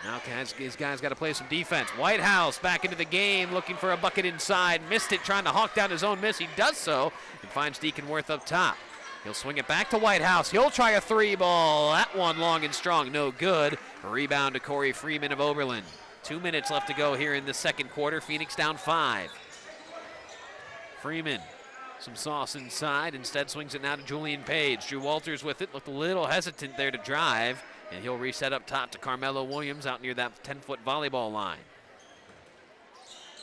Now these guys got to play some defense. Whitehouse back into the game, looking for a bucket inside. Missed it, trying to hawk down his own miss. He does so and finds Deacon Worth up top. He'll swing it back to Whitehouse. He'll try a 3-ball. That one long and strong, no good. A rebound to Corey Freeman of Oberlin. 2 minutes left to go here in the second quarter. Phoenix down 5. Freeman, some sauce inside. Instead swings it now to Julian Page. Drew Walters with it. Looked a little hesitant there to drive. And he'll reset up top to Carmelo Williams out near that 10-foot volleyball line.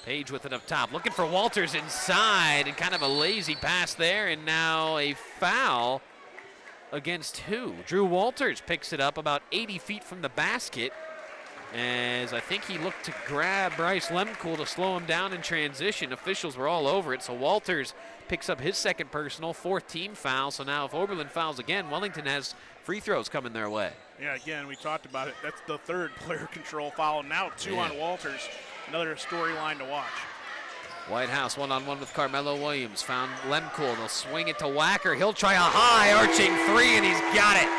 Page with it up top. Looking for Walters inside. And kind of a lazy pass there. And now a foul against who? Drew Walters picks it up about 80 feet from the basket, as I think he looked to grab Bryce Lemcool to slow him down in transition. Officials were all over it, so Walters picks up his second personal, 4th team foul. So now if Oberlin fouls again, Wellington has free throws coming their way. Yeah, again, we talked about it. That's the 3rd player control foul. Now 2 on Walters. Another storyline to watch. Whitehouse one-on-one with Carmelo Williams. Found Lemcool. They'll swing it to Wacker. He'll try a high arching 3, and he's got it.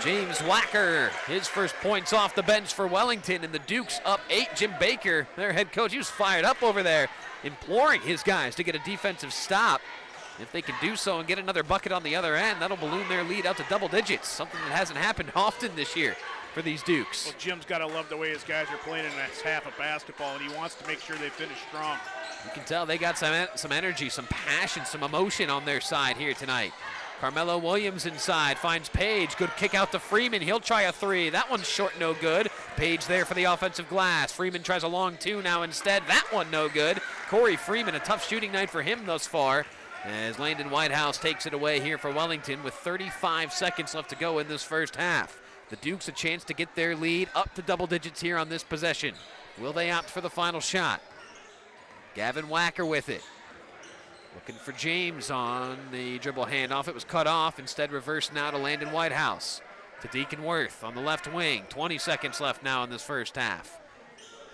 James Wacker, his first points off the bench for Wellington, and the Dukes up 8. Jim Baker, their head coach, he was fired up over there, imploring his guys to get a defensive stop. If they can do so and get another bucket on the other end, that'll balloon their lead out to double digits, something that hasn't happened often this year for these Dukes. Well, Jim's got to love the way his guys are playing in that half of basketball, and he wants to make sure they finish strong. You can tell they got some energy, some passion, some emotion on their side here tonight. Carmelo Williams inside, finds Page. Good kick out to Freeman. He'll try a 3. That one's short, no good. Page there for the offensive glass. Freeman tries a long 2 now instead. That one no good. Corey Freeman, a tough shooting night for him thus far, as Landon Whitehouse takes it away here for Wellington with 35 seconds left to go in this first half. The Dukes a chance to get their lead up to double digits here on this possession. Will they opt for the final shot? Gavin Wacker with it. Looking for James on the dribble handoff. It was cut off. Instead reversed now to Landon Whitehouse. To Deacon Worth on the left wing. 20 seconds left now in this first half.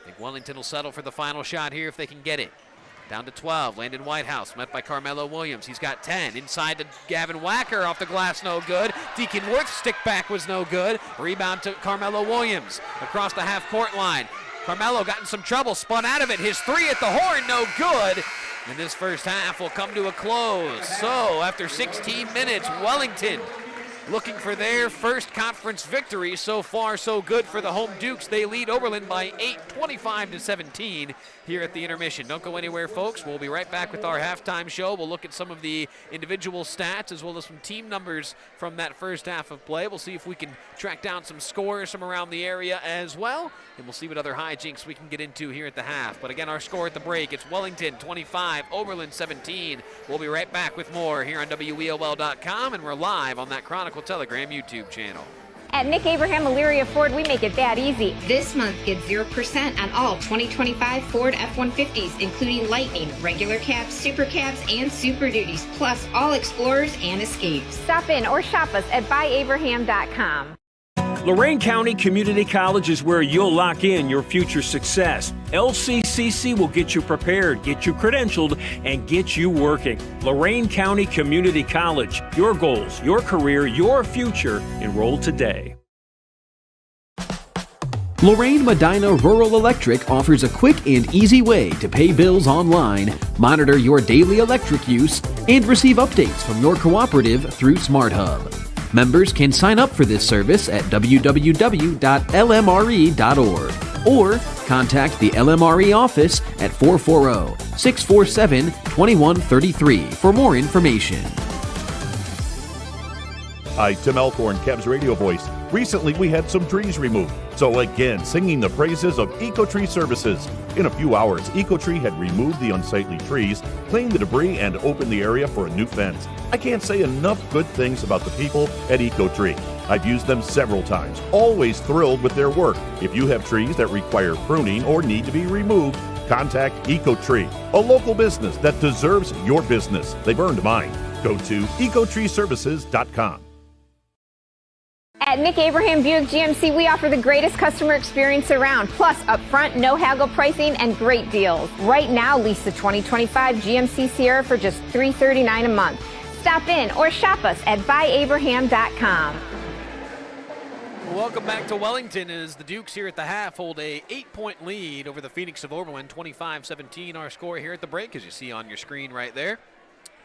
I think Wellington will settle for the final shot here if they can get it. Down to 12. Landon Whitehouse met by Carmelo Williams. He's got 10. Inside to Gavin Wacker. Off the glass, no good. Deacon Worth's stick back was no good. Rebound to Carmelo Williams. Across the half-court line. Carmelo got in some trouble. Spun out of it. His 3 at the horn, no good. And this first half will come to a close. So after 16 minutes, Wellington looking for their first conference victory. So far, so good for the home Dukes. They lead Oberlin by 8, 25-17 here at the intermission. Don't go anywhere, folks. We'll be right back with our halftime show. We'll look at some of the individual stats as well as some team numbers from that first half of play. We'll see if we can track down some scores from around the area as well, and we'll see what other hijinks we can get into here at the half. But again, our score at the break, it's Wellington 25, Oberlin 17. We'll be right back with more here on WEOL.com, and we're live on that Chronicle Telegram YouTube channel. At Nick Abraham Elyria Ford, we make it that easy. This month, get 0% on all 2025 Ford F-150s, including Lightning, regular cabs, super cabs, and Super Duties, plus all Explorers and Escapes. Stop in or shop us at buyabraham.com. Lorain County Community College is where you'll lock in your future success. LCCC will get you prepared, get you credentialed, and get you working. Lorain County Community College. Your goals, your career, your future. Enroll today. Lorain Medina Rural Electric offers a quick and easy way to pay bills online, monitor your daily electric use, and receive updates from your cooperative through SmartHub. Members can sign up for this service at www.lmre.org or contact the LMRE office at 440-647-2133 for more information. Hi, Tim Elkhorn, Cavs radio voice. Recently, we had some trees removed. So again, singing the praises of EcoTree Services. In a few hours, EcoTree had removed the unsightly trees, cleaned the debris, and opened the area for a new fence. I can't say enough good things about the people at EcoTree. I've used them several times, always thrilled with their work. If you have trees that require pruning or need to be removed, contact EcoTree, a local business that deserves your business. They've earned mine. Go to ecotreeservices.com. At Nick Abraham Buick GMC, we offer the greatest customer experience around, plus upfront, no haggle pricing and great deals. Right now, lease the 2025 GMC Sierra for just $339 a month. Stop in or shop us at buyabraham.com. Welcome back to Wellington as the Dukes here at the half hold a 8-point lead over the Phoenix of Oberlin, 25-17 our score here at the break, as you see on your screen right there.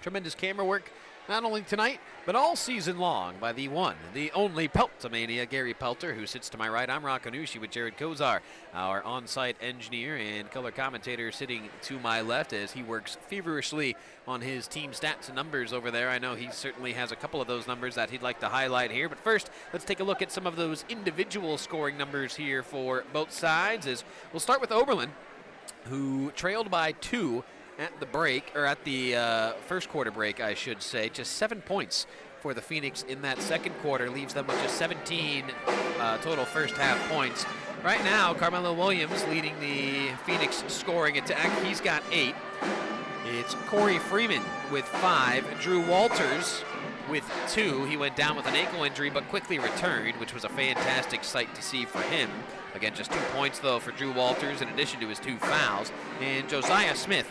Tremendous camera work, not only tonight, but all season long by the one, the only Peltomania, Gary Pelter, who sits to my right. I'm Rock Anushi with Jared Kozar, our on-site engineer and color commentator, sitting to my left as he works feverishly on his team stats and numbers over there. I know he certainly has a couple of those numbers that he'd like to highlight here. But first, let's take a look at some of those individual scoring numbers here for both sides. As we'll start with Oberlin, who trailed by 2 at the break, or at the first quarter break, I should say. Just 7 points for the Phoenix in that second quarter, leaves them with just 17 total first half points. Right now, Carmelo Williams leading the Phoenix scoring attack. He's got 8. It's Corey Freeman with 5. Drew Walters with 2. He went down with an ankle injury but quickly returned, which was a fantastic sight to see for him. Again, just 2 points, though, for Drew Walters in addition to his 2 fouls. And Josiah Smith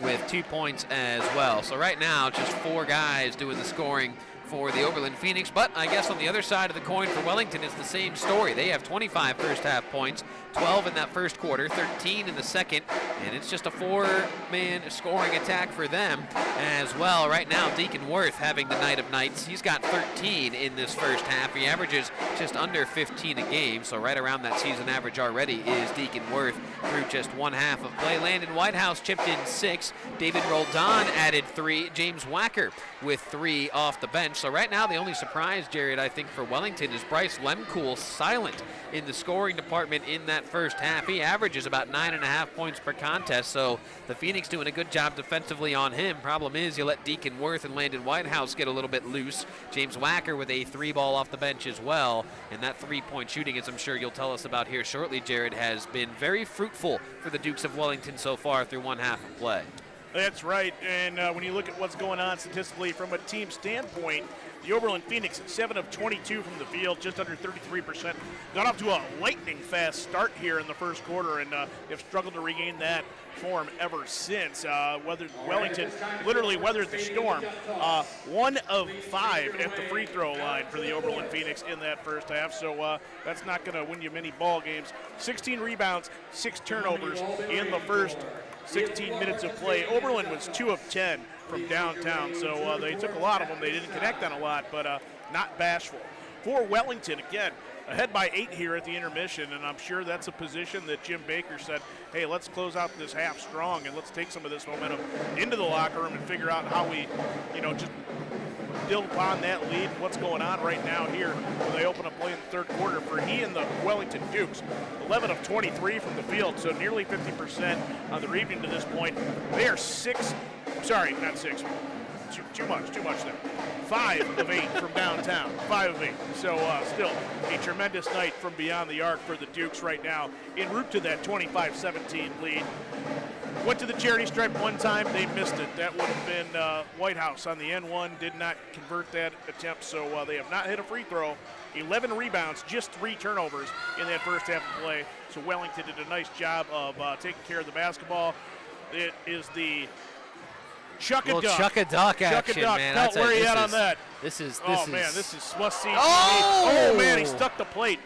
with 2 points as well. So right now, just 4 guys doing the scoring for the Oberlin Phoenix. But I guess on the other side of the coin for Wellington, it's the same story. They have 25 first half points, 12 in that first quarter, 13 in the second, and it's just a 4-man scoring attack for them as well. Right now, Deacon Worth having the night of nights. He's got 13 in this first half. He averages just under 15 a game, so right around that season average already is Deacon Worth through just one half of play. Landon Whitehouse chipped in 6. David Roldan added 3. James Wacker with 3 off the bench. So right now, the only surprise, Jared, I think for Wellington is Bryce Lemcool silent in the scoring department in that first half. He averages about 9.5 points per contest, so the Phoenix doing a good job defensively on him. Problem is, you let Deacon Worth and Landon Whitehouse get a little bit loose. James Wacker with a 3-ball off the bench as well, and that 3-point shooting, as I'm sure you'll tell us about here shortly, Jared, has been very fruitful for the Dukes of Wellington so far through one half of play. That's right, and when you look at what's going on statistically from a team standpoint, the Oberlin Phoenix, 7 of 22 from the field, just under 33%. Got off to a lightning fast start here in the first quarter, and have struggled to regain that form ever since. Wellington literally weathered the storm. 1 of 5 at the free throw line for the Oberlin Phoenix in that first half, so that's not going to win you many ball games. 16 rebounds, 6 turnovers in the first 16 minutes of play. Oberlin was 2 of 10 from downtown, so they took a lot of them. They didn't connect on a lot, but not bashful. For Wellington, again, ahead by 8 here at the intermission, and I'm sure that's a position that Jim Baker said, hey, let's close out this half strong and let's take some of this momentum into the locker room and figure out how we, just build upon that lead and what's going on right now here when they open up play in the third quarter for he and the Wellington Dukes. 11 of 23 from the field, so nearly 50% on the evening to this point. They are 5 of 8 from downtown. in town, 5 of 8. So still a tremendous night from beyond the arc for the Dukes right now, en route to that 25-17 lead. Went to the charity stripe one time, they missed it. That would have been White House on the N1, did not convert that attempt, so they have not hit a free throw. 11 rebounds, just 3 turnovers in that first half of play. So Wellington did a nice job of taking care of the basketball. It is the Chuck-a-duck. Chuck-a-duck action, Chuck-a-duck. man. Pelt, where are you at on that? This is must-see TV. Oh! Oh, man, he stuck the plate.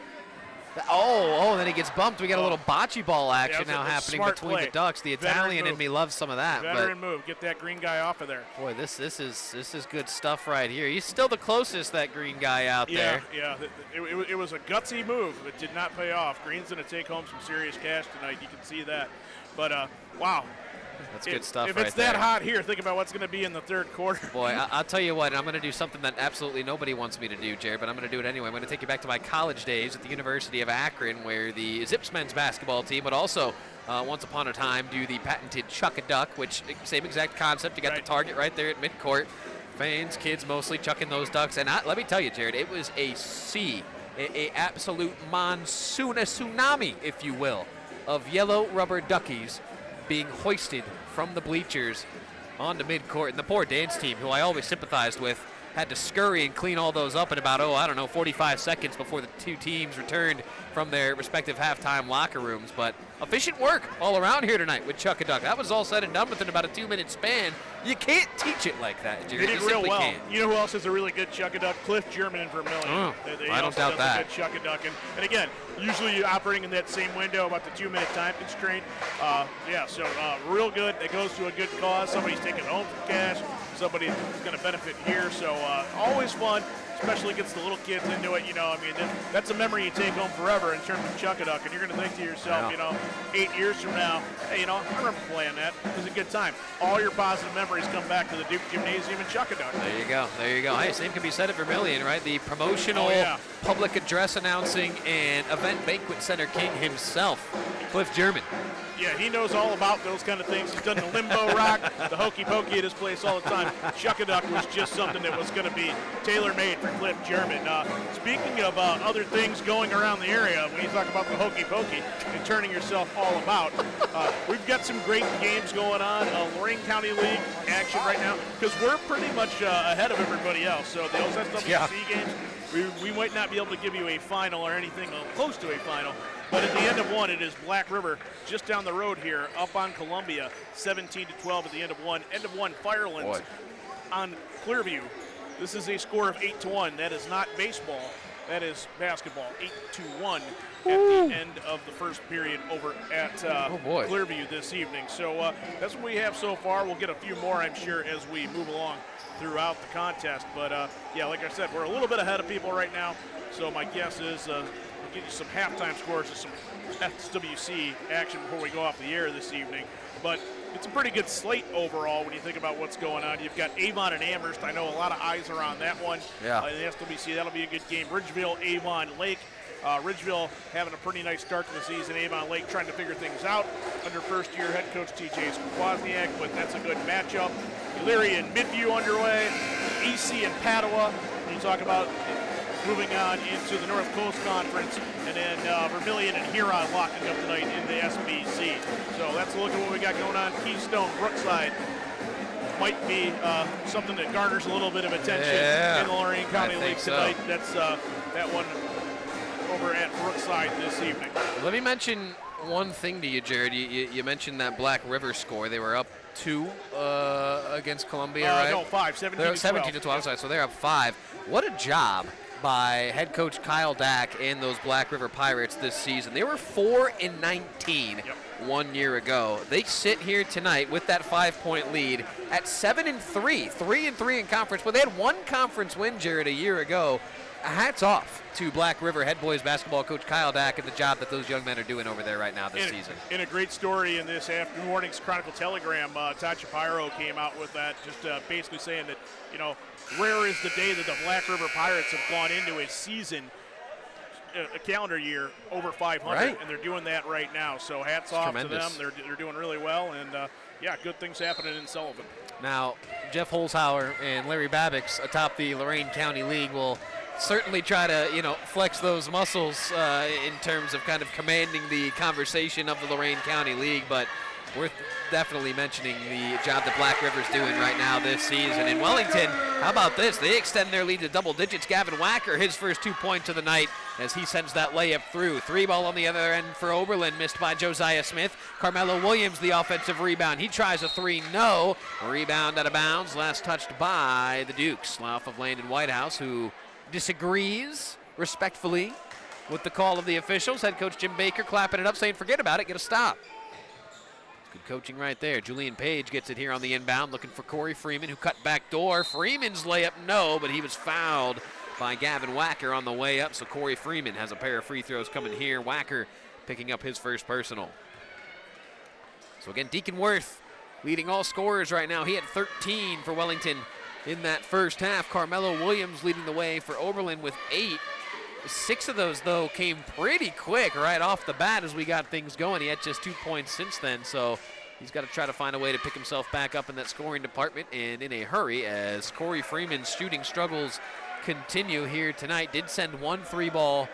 Then he gets bumped. We got a little bocce ball action now happening between the Ducks. The Italian in me loves some of that. Veteran move. Get that green guy off of there. Boy, this is good stuff right here. He's still the closest, that green guy out there. Yeah. It was a gutsy move. It did not pay off. Green's going to take home some serious cash tonight. You can see that. But, wow. That's good stuff if right it's there. that hot here, think about what's going to be in the third quarter. Boy, I'll tell you what, I'm going to do something that absolutely nobody wants me to do, Jared, but I'm going to do it anyway. I'm going to take you back to my college days at the University of Akron, where the Zips men's basketball team would also, once upon a time, do the patented Chuck-a-duck, which, same exact concept. You got the target right there at midcourt. Fans, kids mostly chucking those ducks. And let me tell you, Jared, it was a absolute monsoon, a tsunami, if you will, of yellow rubber duckies being hoisted from the bleachers onto midcourt. And the poor dance team, who I always sympathized with, had to scurry and clean all those up in about, 45 seconds before the two teams returned from their respective halftime locker rooms. But efficient work all around here tonight with Chuck-a-duck. That was all said and done within about a 2-minute span. You can't teach it like that, Jerry. They did real well. Can't. You know who else is a really good Chuck-a-duck? Cliff German in Vermillion. Oh, I don't doubt that. Good Chuck-a-duck. And again, usually operating in that same window, about the 2-minute time constraint. Real good. It goes to a good cause. Somebody's taking home some cash. Somebody is going to benefit here. So always fun, especially gets the little kids into it. That's a memory you take home forever in terms of Chuck-a-duck. And you're going to think to yourself, 8 years from now, hey, I remember playing that. It was a good time. All your positive memories come back to the Duke Gymnasium and Chuck-a-duck. There you go. Hey, same can be said at Vermillion, right? The promotional public address announcing and event banquet center king himself, Cliff German. Yeah, he knows all about those kind of things. He's done the limbo rock, the hokey pokey at his place all the time. Chuck-a-duck was just something that was going to be tailor-made for Cliff German. Speaking of other things going around the area, when you talk about the hokey pokey and turning yourself all about, we've got some great games going on. Lorain County League action right now, because we're pretty much ahead of everybody else. So the OSSWC games, we might not be able to give you a final or anything close to a final. But at the end of one, it is Black River just down the road here, up on Columbia, 17-12 at the end of one. End of one, Firelands on Clearview. This is a score of 8-1. That is not baseball. That is basketball. 8-1 at the end of the first period over at Clearview this evening. So that's what we have so far. We'll get a few more, I'm sure, as we move along throughout the contest. But, like I said, we're a little bit ahead of people right now. So my guess is we'll give you some halftime scores of some SWC action before we go off the air this evening. But it's a pretty good slate overall when you think about what's going on. You've got Avon and Amherst. I know a lot of eyes are on that one. Yeah. In the SWC, that'll be a good game. Ridgeville, Avon Lake. Ridgeville having a pretty nice start to the season. Avon Lake trying to figure things out under first-year head coach T.J. Wozniak, but that's a good matchup. Elyria and Midview underway. EC and Padua. You talk about moving on into the North Coast Conference, and then Vermillion and Huron locking up tonight in the SBC. So that's a look at what we got going on. Keystone, Brookside might be something that garners a little bit of attention in the Lorain County League tonight. That's that one over at Brookside this evening. Let me mention one thing to you, Jared. You mentioned that Black River score. They were up 2 against Columbia, right? No, 5, 17-12. Sorry, so they're up 5. What a job by head coach Kyle Dack and those Black River Pirates this season. They were 4-19 1 year ago. They sit here tonight with that 5-point lead at 7-3, 3-3 in conference. But they had one conference win, Jared, a year ago. Hats off to Black River head boys basketball coach Kyle Dack and the job that those young men are doing over there right now this season. And a great story in this morning's Chronicle Telegram. Todd Shapiro came out with that, just basically saying that, rare is the day that the Black River Pirates have gone into a season, a calendar year, over 500, and they're doing that right now. So hats off to them. They're doing really well, and good things happening in Sullivan. Now, Jeff Holzhauer and Larry Babbix atop the Lorain County League will certainly try to, flex those muscles in terms of kind of commanding the conversation of the Lorain County League, but worth definitely mentioning the job that Black River's doing right now this season. In Wellington, how about this? They extend their lead to double digits. Gavin Wacker, his first 2 points of the night as he sends that layup through. 3-ball on the other end for Oberlin, missed by Josiah Smith. Carmelo Williams, the offensive rebound. He tries a 3, no. Rebound out of bounds, last touched by the Dukes. Off of Landon Whitehouse, who disagrees respectfully with the call of the officials. Head coach Jim Baker clapping it up, saying forget about it, get a stop. Good coaching right there. Julian Page gets it here on the inbound, looking for Corey Freeman, who cut back door. Freeman's layup, no, but he was fouled by Gavin Wacker on the way up, so Corey Freeman has a pair of free throws coming here. Wacker picking up his first personal. So again, Deacon Worth leading all scorers right now. He had 13 for Wellington in that first half. Carmelo Williams leading the way for Oberlin with 8. 6 of those, though, came pretty quick right off the bat as we got things going. He had just 2 points since then, so he's got to try to find a way to pick himself back up in that scoring department, and in a hurry as Corey Freeman's shooting struggles continue here tonight. Did send 1 3-ball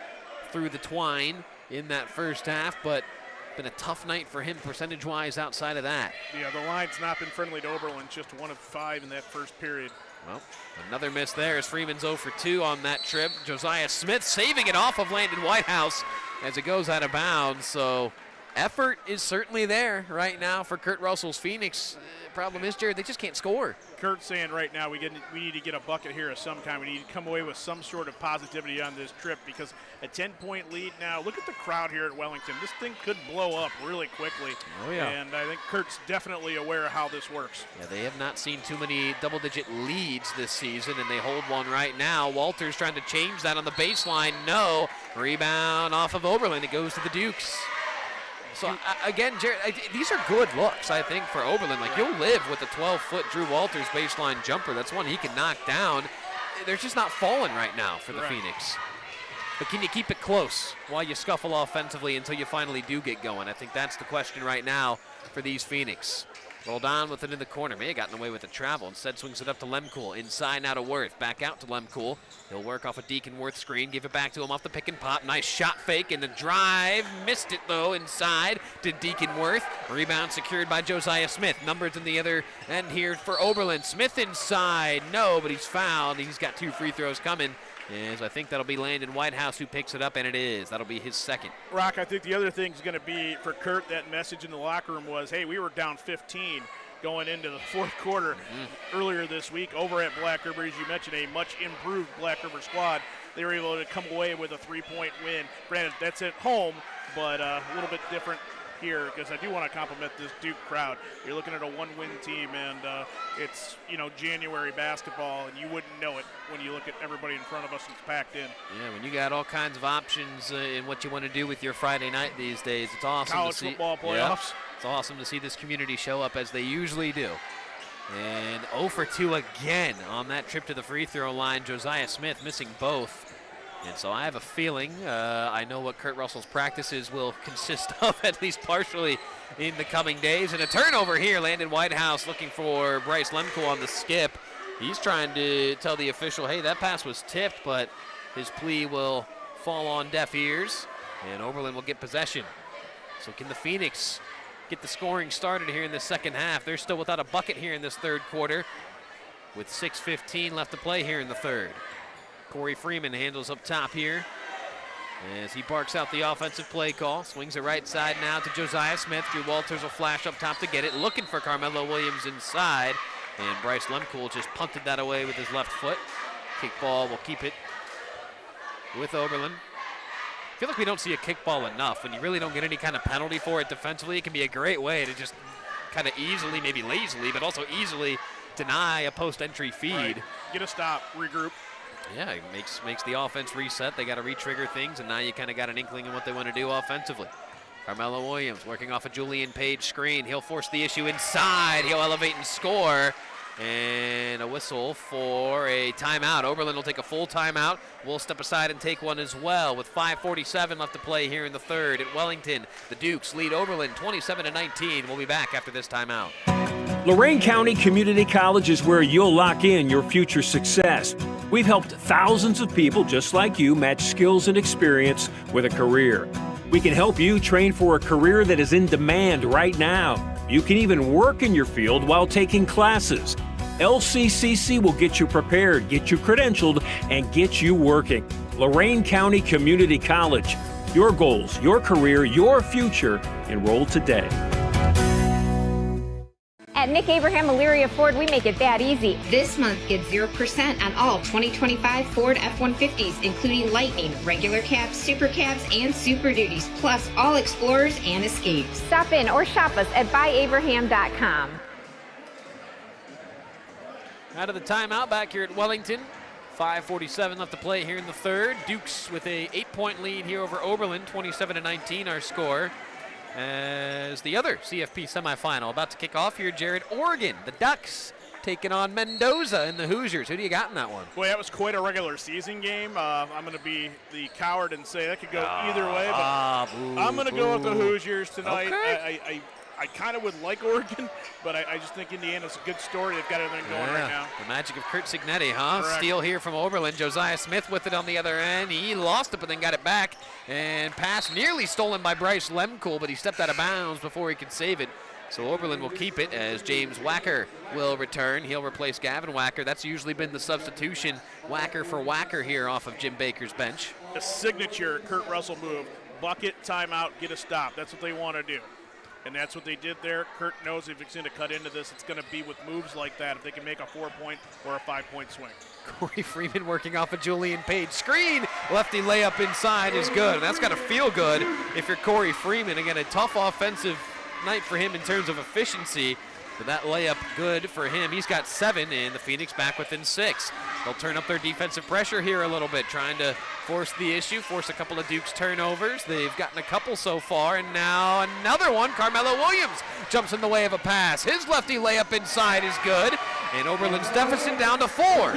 through the twine in that first half, but been a tough night for him percentage-wise outside of that. Yeah, the line's not been friendly to Oberlin, just 1 of 5 in that first period. Well, another miss there as Freeman's 0 for 2 on that trip. Josiah Smith saving it off of Landon Whitehouse as it goes out of bounds. So effort is certainly there right now for Kurt Russell's Phoenix. Problem is, Jared, they just can't score. Kurt's saying right now we need to get a bucket here of some kind. We need to come away with some sort of positivity on this trip because a 10-point lead now. Look at the crowd here at Wellington. This thing could blow up really quickly. Oh, yeah. And I think Kurt's definitely aware of how this works. Yeah, they have not seen too many double-digit leads this season, and they hold one right now. Walters trying to change that on the baseline. No. Rebound off of Oberlin. It goes to the Dukes. So, again, Jared, these are good looks, I think, for Oberlin. Like, you'll live with a 12-foot Drew Walters baseline jumper. That's one he can knock down. They're just not falling right now for the Phoenix. But can you keep it close while you scuffle offensively until you finally do get going? I think that's the question right now for these Phoenix. Rolled on with it in the corner. May have gotten away with the travel. Instead swings it up to Lemcool. Inside now to Worth. Back out to Lemcool. He'll work off a Deacon Worth screen. Give it back to him off the pick and pop. Nice shot fake and the drive. Missed it though inside to Deacon Worth. Rebound secured by Josiah Smith. Numbers in the other end here for Oberlin. Smith inside. No, but he's fouled. He's got 2 free throws coming. As I think that'll be Landon Whitehouse who picks it up, and it is. That'll be his second. Rock, I think the other thing's going to be for Kurt, that message in the locker room was, hey, we were down 15 going into the fourth quarter earlier this week over at Black River. As you mentioned, a much improved Black River squad. They were able to come away with a 3-point win. Granted, that's at home, but a little bit different here because I do want to compliment this Duke crowd. You're looking at a 1-win team, and it's January basketball, and you wouldn't know it when you look at everybody in front of us that's packed in. Yeah, when you got all kinds of options in what you want to do with your Friday night these days, it's awesome College to see. football playoffs. Yeah, it's awesome to see this community show up as they usually do. And 0 for 2 again on that trip to the free throw line. Josiah Smith missing both. And so I have a feeling, I know what Kurt Russell's practices will consist of, at least partially, in the coming days. And a turnover here. Landon Whitehouse looking for Bryce Lemco on the skip. He's trying to tell the official, hey, that pass was tipped, but his plea will fall on deaf ears. And Oberlin will get possession. So can the Phoenix get the scoring started here in the second half? They're still without a bucket here in this third quarter with 6:15 left to play here in the third. Corey Freeman handles up top here as he barks out the offensive play call. Swings it right side now to Josiah Smith. Drew Walters will flash up top to get it. Looking for Carmelo Williams inside. And Bryce Lemcool just punted that away with his left foot. Kickball will keep it with Oberlin. I feel like we don't see a kickball enough. When you really don't get any kind of penalty for it defensively, it can be a great way to just kind of easily, maybe lazily, but also easily deny a post-entry feed. Right. Get a stop, regroup. Yeah, it makes the offense reset. They got to re-trigger things, and now you kind of got an inkling of what they want to do offensively. Carmelo Williams working off a Julian Page screen. He'll force the issue inside. He'll elevate and score. And a whistle for a timeout. Oberlin will take a full timeout. We'll step aside and take one as well with 5:47 left to play here in the third at Wellington. The Dukes lead Oberlin 27-19. We'll be back after this timeout. Lorain County Community College is where you'll lock in your future success. We've helped thousands of people just like you match skills and experience with a career. We can help you train for a career that is in demand right now. You can even work in your field while taking classes. LCCC will get you prepared, get you credentialed, and get you working. Lorain County Community College. Your goals, your career, your future. Enroll today. At Nick Abraham Elyria Ford, we make it that easy. This month, get 0% on all 2025 Ford F-150s, including Lightning, regular cabs, super cabs, and Super Duties, plus all Explorers and Escapes. Stop in or shop us at buyabraham.com. Out of the timeout back here at Wellington. 5:47 left to play here in the third. Dukes with a 8-point lead here over Oberlin, 27-19 our score. As the other CFP semifinal about to kick off here, Jared, Oregon, the Ducks taking on Mendoza and the Hoosiers. Who do you got in that one? Boy, that was quite a regular season game. I'm going to be the coward and say that could go either way, but I'm going to go with the Hoosiers tonight. Okay. I kind of would like Oregon, but I just think Indiana's a good story. They've got everything going right now. The magic of Kurt Signetti, huh? Correct. Steal here from Oberlin. Josiah Smith with it on the other end. He lost it, but then got it back. And pass nearly stolen by Bryce Lemkool, but he stepped out of bounds before he could save it. So Oberlin will keep it as James Wacker will return. He'll replace Gavin Wacker. That's usually been the substitution, Wacker for Wacker here off of Jim Baker's bench. A signature Kurt Russell move. Bucket, timeout, get a stop. That's what they want to do. And that's what they did there. Kurt knows if he's going to cut into this, it's going to be with moves like that, if they can make a 4-point or a 5-point swing. Corey Freeman working off a Julian Page screen. Lefty layup inside is good. And that's got to feel good if you're Corey Freeman. Again, a tough offensive night for him in terms of efficiency. But that layup good for him. He's got 7, and the Phoenix back within 6. They'll turn up their defensive pressure here a little bit, trying to force the issue, force a couple of Duke's turnovers. They've gotten a couple so far, and now another one. Carmelo Williams jumps in the way of a pass. His lefty layup inside is good, and Oberlin's deficit down to 4.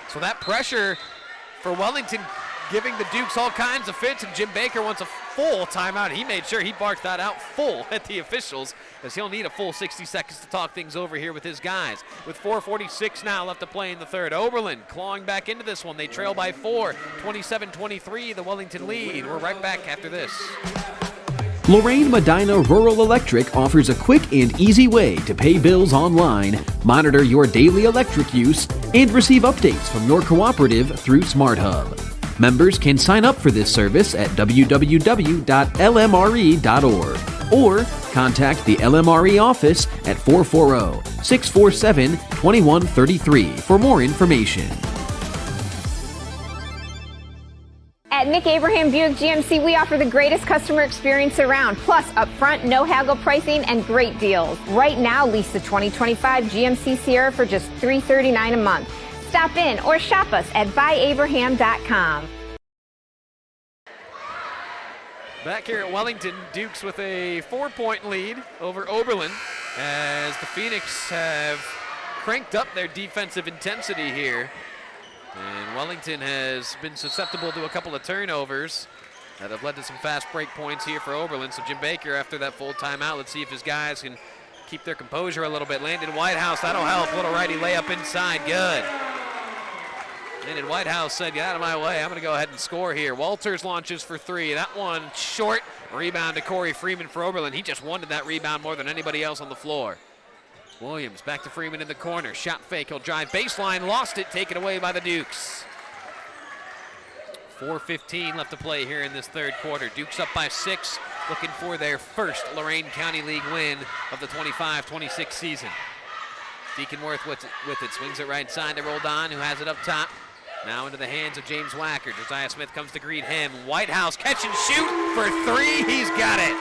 So that pressure for Wellington giving the Dukes all kinds of fits, and Jim Baker wants a full timeout. He made sure he barked that out full at the officials, as he'll need a full 60 seconds to talk things over here with his guys. With 4:46 now left to play in the third. Oberlin clawing back into this one. They trail by 4, 27-23, the Wellington lead. We're right back after this. Lorain Medina Rural Electric offers a quick and easy way to pay bills online, monitor your daily electric use, and receive updates from your cooperative through SmartHub. Members can sign up for this service at www.lmre.org or contact the LMRE office at 440-647-2133 for more information. At Nick Abraham Buick GMC, we offer the greatest customer experience around, plus upfront, no haggle pricing and great deals. Right now, lease the 2025 GMC Sierra for just $339 a month. Stop in or shop us at buyabraham.com. Back here at Wellington, Dukes with a 4-point lead over Oberlin, as the Phoenix have cranked up their defensive intensity here. And Wellington has been susceptible to a couple of turnovers that have led to some fast break points here for Oberlin. So Jim Baker, after that full timeout, let's see if his guys can keep their composure a little bit. Landon Whitehouse, that'll help. Little righty layup inside, good. Landon Whitehouse said, get out of my way, I'm going to go ahead and score here. Walters launches for 3. That one short. Rebound to Corey Freeman for Oberlin. He just wanted that rebound more than anybody else on the floor. Williams back to Freeman in the corner. Shot fake, he'll drive baseline, lost it, taken away by the Dukes. 4:15 left to play here in this third quarter. Dukes up by 6, looking for their first Lorain County League win of the 25-26 season. Deacon Worth with it, swings it right side to Roldan, who has it up top. Now into the hands of James Wacker. Josiah Smith comes to greet him. Whitehouse catch and shoot for 3, he's got it.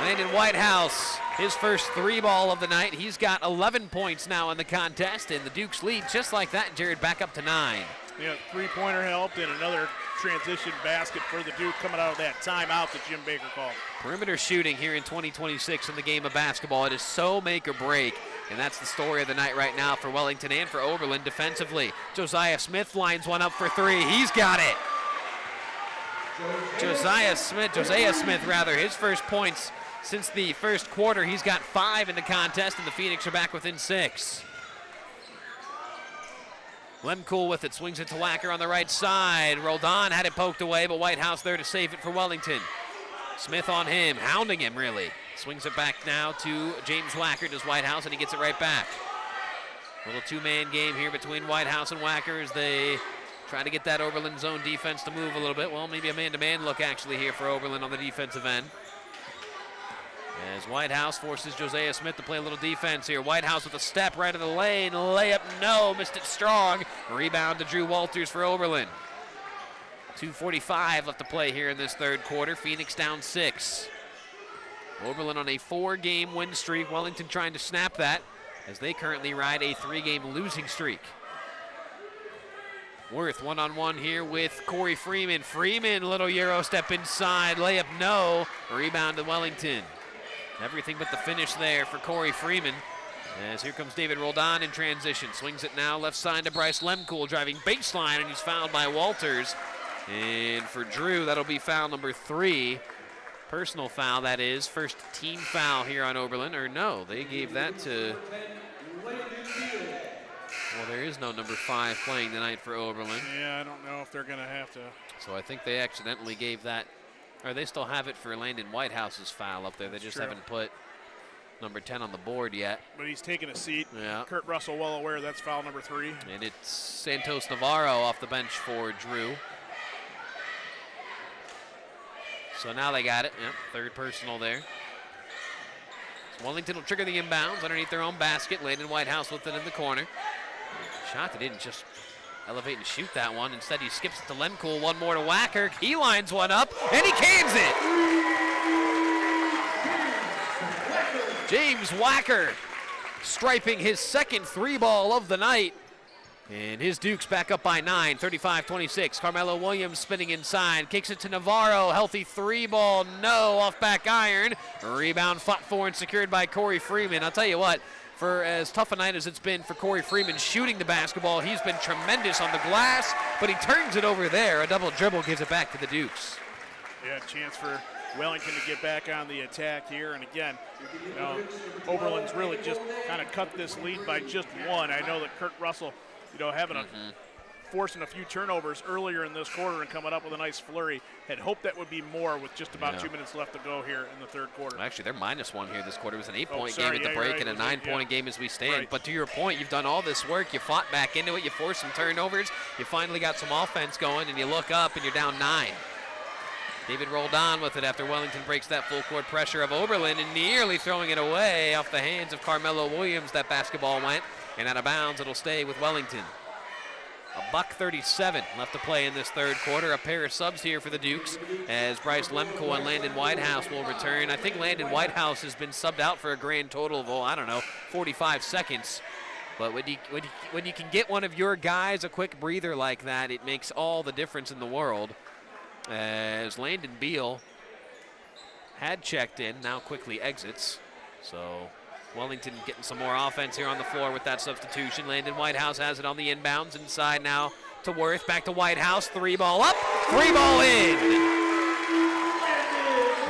Landon Whitehouse, his first 3 ball of the night. He's got 11 points now in the contest, and the Dukes lead just like that. Jared back up to 9. Yeah, 3-pointer helped, and another transition basket for the Duke coming out of that timeout that Jim Baker called. Perimeter shooting here in 2026 in the game of basketball. It is so make or break, and that's the story of the night right now for Wellington and for Oberlin defensively. Josiah Smith lines one up for 3. He's got it. Josiah Smith, his first points Since the first quarter, he's got 5 in the contest, and the Phoenix are back within 6. Lemcool with it, swings it to Wacker on the right side. Roldan had it poked away, but Whitehouse there to save it for Wellington. Smith on him, hounding him really. Swings it back now to James Wacker, does Whitehouse, and he gets it right back. Little two-man game here between Whitehouse and Wacker as they try to get that Oberlin zone defense to move a little bit. Well, maybe a man-to-man look actually here for Oberlin on the defensive end. As Whitehouse forces Josiah Smith to play a little defense here. Whitehouse with a step right of the lane. Layup, no, missed it strong. Rebound to Drew Walters for Oberlin. 2:45 left to play here in this third quarter. Phoenix down 6. Oberlin on a 4-game win streak. Wellington trying to snap that as they currently ride a 3-game losing streak. Worth one-on-one here with Corey Freeman. Freeman, little Euro step inside. Layup, no. Rebound to Wellington. Everything but the finish there for Corey Freeman. As here comes David Roldan in transition. Swings it now left side to Bryce Lemcool, driving baseline, and he's fouled by Walters. And for Drew, that'll be foul number 3. Personal foul, that is. First team foul here on Oberlin. Or no, they gave that to... Well, there is no number 5 playing tonight for Oberlin. Yeah, I don't know if they're going to have to. So I think they accidentally gave that. Or they still have it for Landon Whitehouse's foul up there. They just haven't put number 10 on the board yet. But he's taking a seat. Yeah. Kurt Russell well aware that's foul number 3. And it's Santos Navarro off the bench for Drew. So now they got it. Yep, third personal there. So Wellington will trigger the inbounds underneath their own basket. Landon Whitehouse with it in the corner. Shot that didn't just elevate and shoot that one. Instead, he skips it to Lemcool. One more to Wacker. He lines one up, and he cans it. James Wacker striping his second 3-ball of the night. And his Dukes back up by 9, 35-26. Carmelo Williams spinning inside, kicks it to Navarro. Healthy 3-ball, no, off back iron. Rebound fought for and secured by Corey Freeman. I'll tell you what, for as tough a night as it's been for Corey Freeman shooting the basketball, he's been tremendous on the glass, but he turns it over there. A double dribble gives it back to the Dukes. Yeah, chance for Wellington to get back on the attack here. And again, you know, Oberlin's really just kind of cut this lead by just 1. I know that Kurt Russell, you know, forcing a few turnovers earlier in this quarter and coming up with a nice flurry. Had hoped that would be more with just about 2 minutes left to go here in the third quarter. Well, actually, they're -1 here this quarter. It was an 8-point game at the break right. and a 9-point game as we stand. Right. But to your point, you've done all this work. You fought back into it. You forced some turnovers. You finally got some offense going, and you look up and you're down 9. David Roldan with it after Wellington breaks that full court pressure of Oberlin and nearly throwing it away off the hands of Carmelo Williams. That basketball went, and out of bounds, it'll stay with Wellington. $1:37 left to play in this third quarter. A pair of subs here for the Dukes as Bryce Lemcool and Landon Whitehouse will return. I think Landon Whitehouse has been subbed out for a grand total of, 45 seconds. But when you can get one of your guys a quick breather like that, it makes all the difference in the world. As Landon Beal had checked in, now quickly exits. So Wellington getting some more offense here on the floor with that substitution. Landon Whitehouse has it on the inbounds. Inside now to Worth. Back to Whitehouse. 3-ball up. 3-ball in.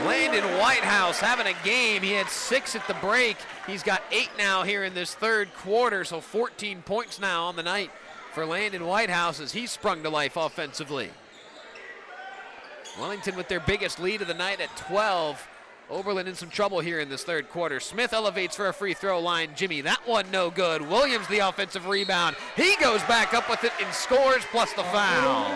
Landon Whitehouse having a game. He had 6 at the break. He's got 8 now here in this third quarter. So 14 points now on the night for Landon Whitehouse as he's sprung to life offensively. Wellington with their biggest lead of the night at 12. Oberlin in some trouble here in this third quarter. Smith elevates for a free throw line. Jimmy, that one no good. Williams the offensive rebound. He goes back up with it and scores plus the foul.